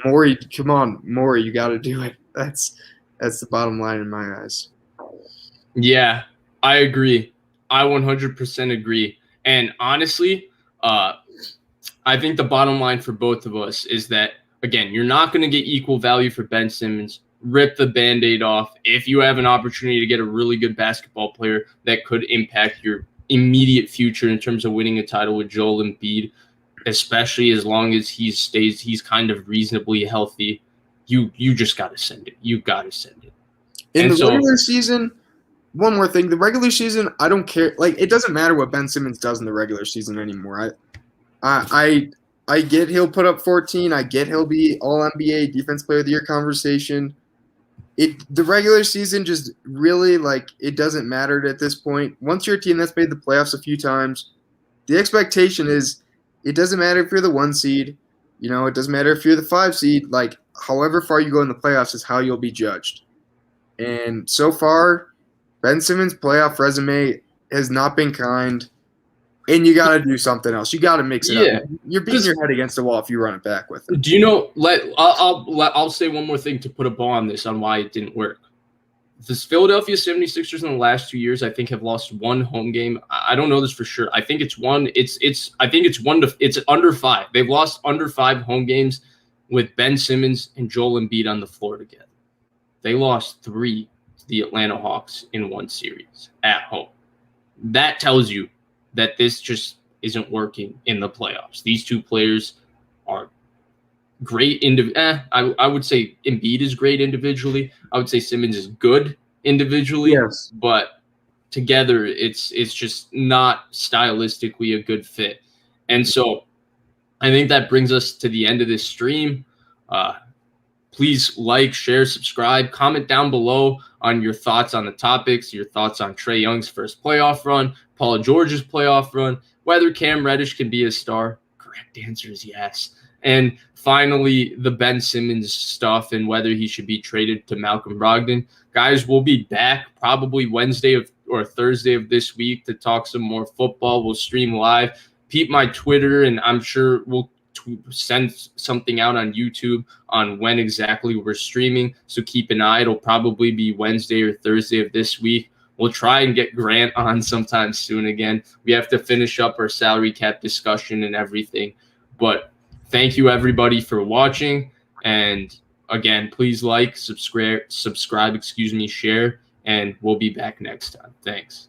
Morey, come on, Morey, you got to do it. That's the bottom line in my eyes. Yeah, I agree. I 100% agree. And honestly, I think the bottom line for both of us is that, again, you're not going to get equal value for Ben Simmons. Rip the Band-Aid off. If you have an opportunity to get a really good basketball player that could impact your immediate future in terms of winning a title with Joel Embiid, especially as long as he's kind of reasonably healthy, you just got to send it. You got to send it. In the regular season, one more thing. The regular season, I don't care. Like, it doesn't matter what Ben Simmons does in the regular season anymore. I get he'll put up 14. I get he'll be All-NBA Defense Player of the Year conversation. The regular season just really, like, it doesn't matter at this point. Once you're a team that's made the playoffs a few times, the expectation is it doesn't matter if you're the 1 seed. It doesn't matter if you're the 5 seed. Like, however far you go in the playoffs is how you'll be judged. And so far, Ben Simmons' playoff resume has not been kind. And you got to do something else. You got to mix it up. You're beating your head against the wall if you run it back with it. Do you know? I'll say one more thing to put a bow on this on why it didn't work. The Philadelphia 76ers in the last 2 years, I think, have lost 1 home game. I don't know this for sure. I think it's one. It's under 5. They've lost under 5 home games with Ben Simmons and Joel Embiid on the floor together. They lost 3 to the Atlanta Hawks in 1 series at home. That tells you that this just isn't working in the playoffs. These 2 players are great. I would say Embiid is great individually. I would say Simmons is good individually. Yes. But together, it's just not stylistically a good fit. And so I think that brings us to the end of this stream. Please like, share, subscribe, comment down below on your thoughts on the topics, your thoughts on Trae Young's first playoff run, Paul George's playoff run, whether Cam Reddish can be a star. Correct answer is yes. And finally, the Ben Simmons stuff and whether he should be traded to Malcolm Brogdon. Guys, we'll be back probably Wednesday or Thursday of this week to talk some more football. We'll stream live. Peep my Twitter, and I'm sure we'll send something out on YouTube on when exactly we're streaming. So keep an eye. It'll probably be Wednesday or Thursday of this week. We'll try and get Grant on sometime soon again. We have to finish up our salary cap discussion and everything. But thank you, everybody, for watching. And again, please like, subscribe, share, and we'll be back next time. Thanks.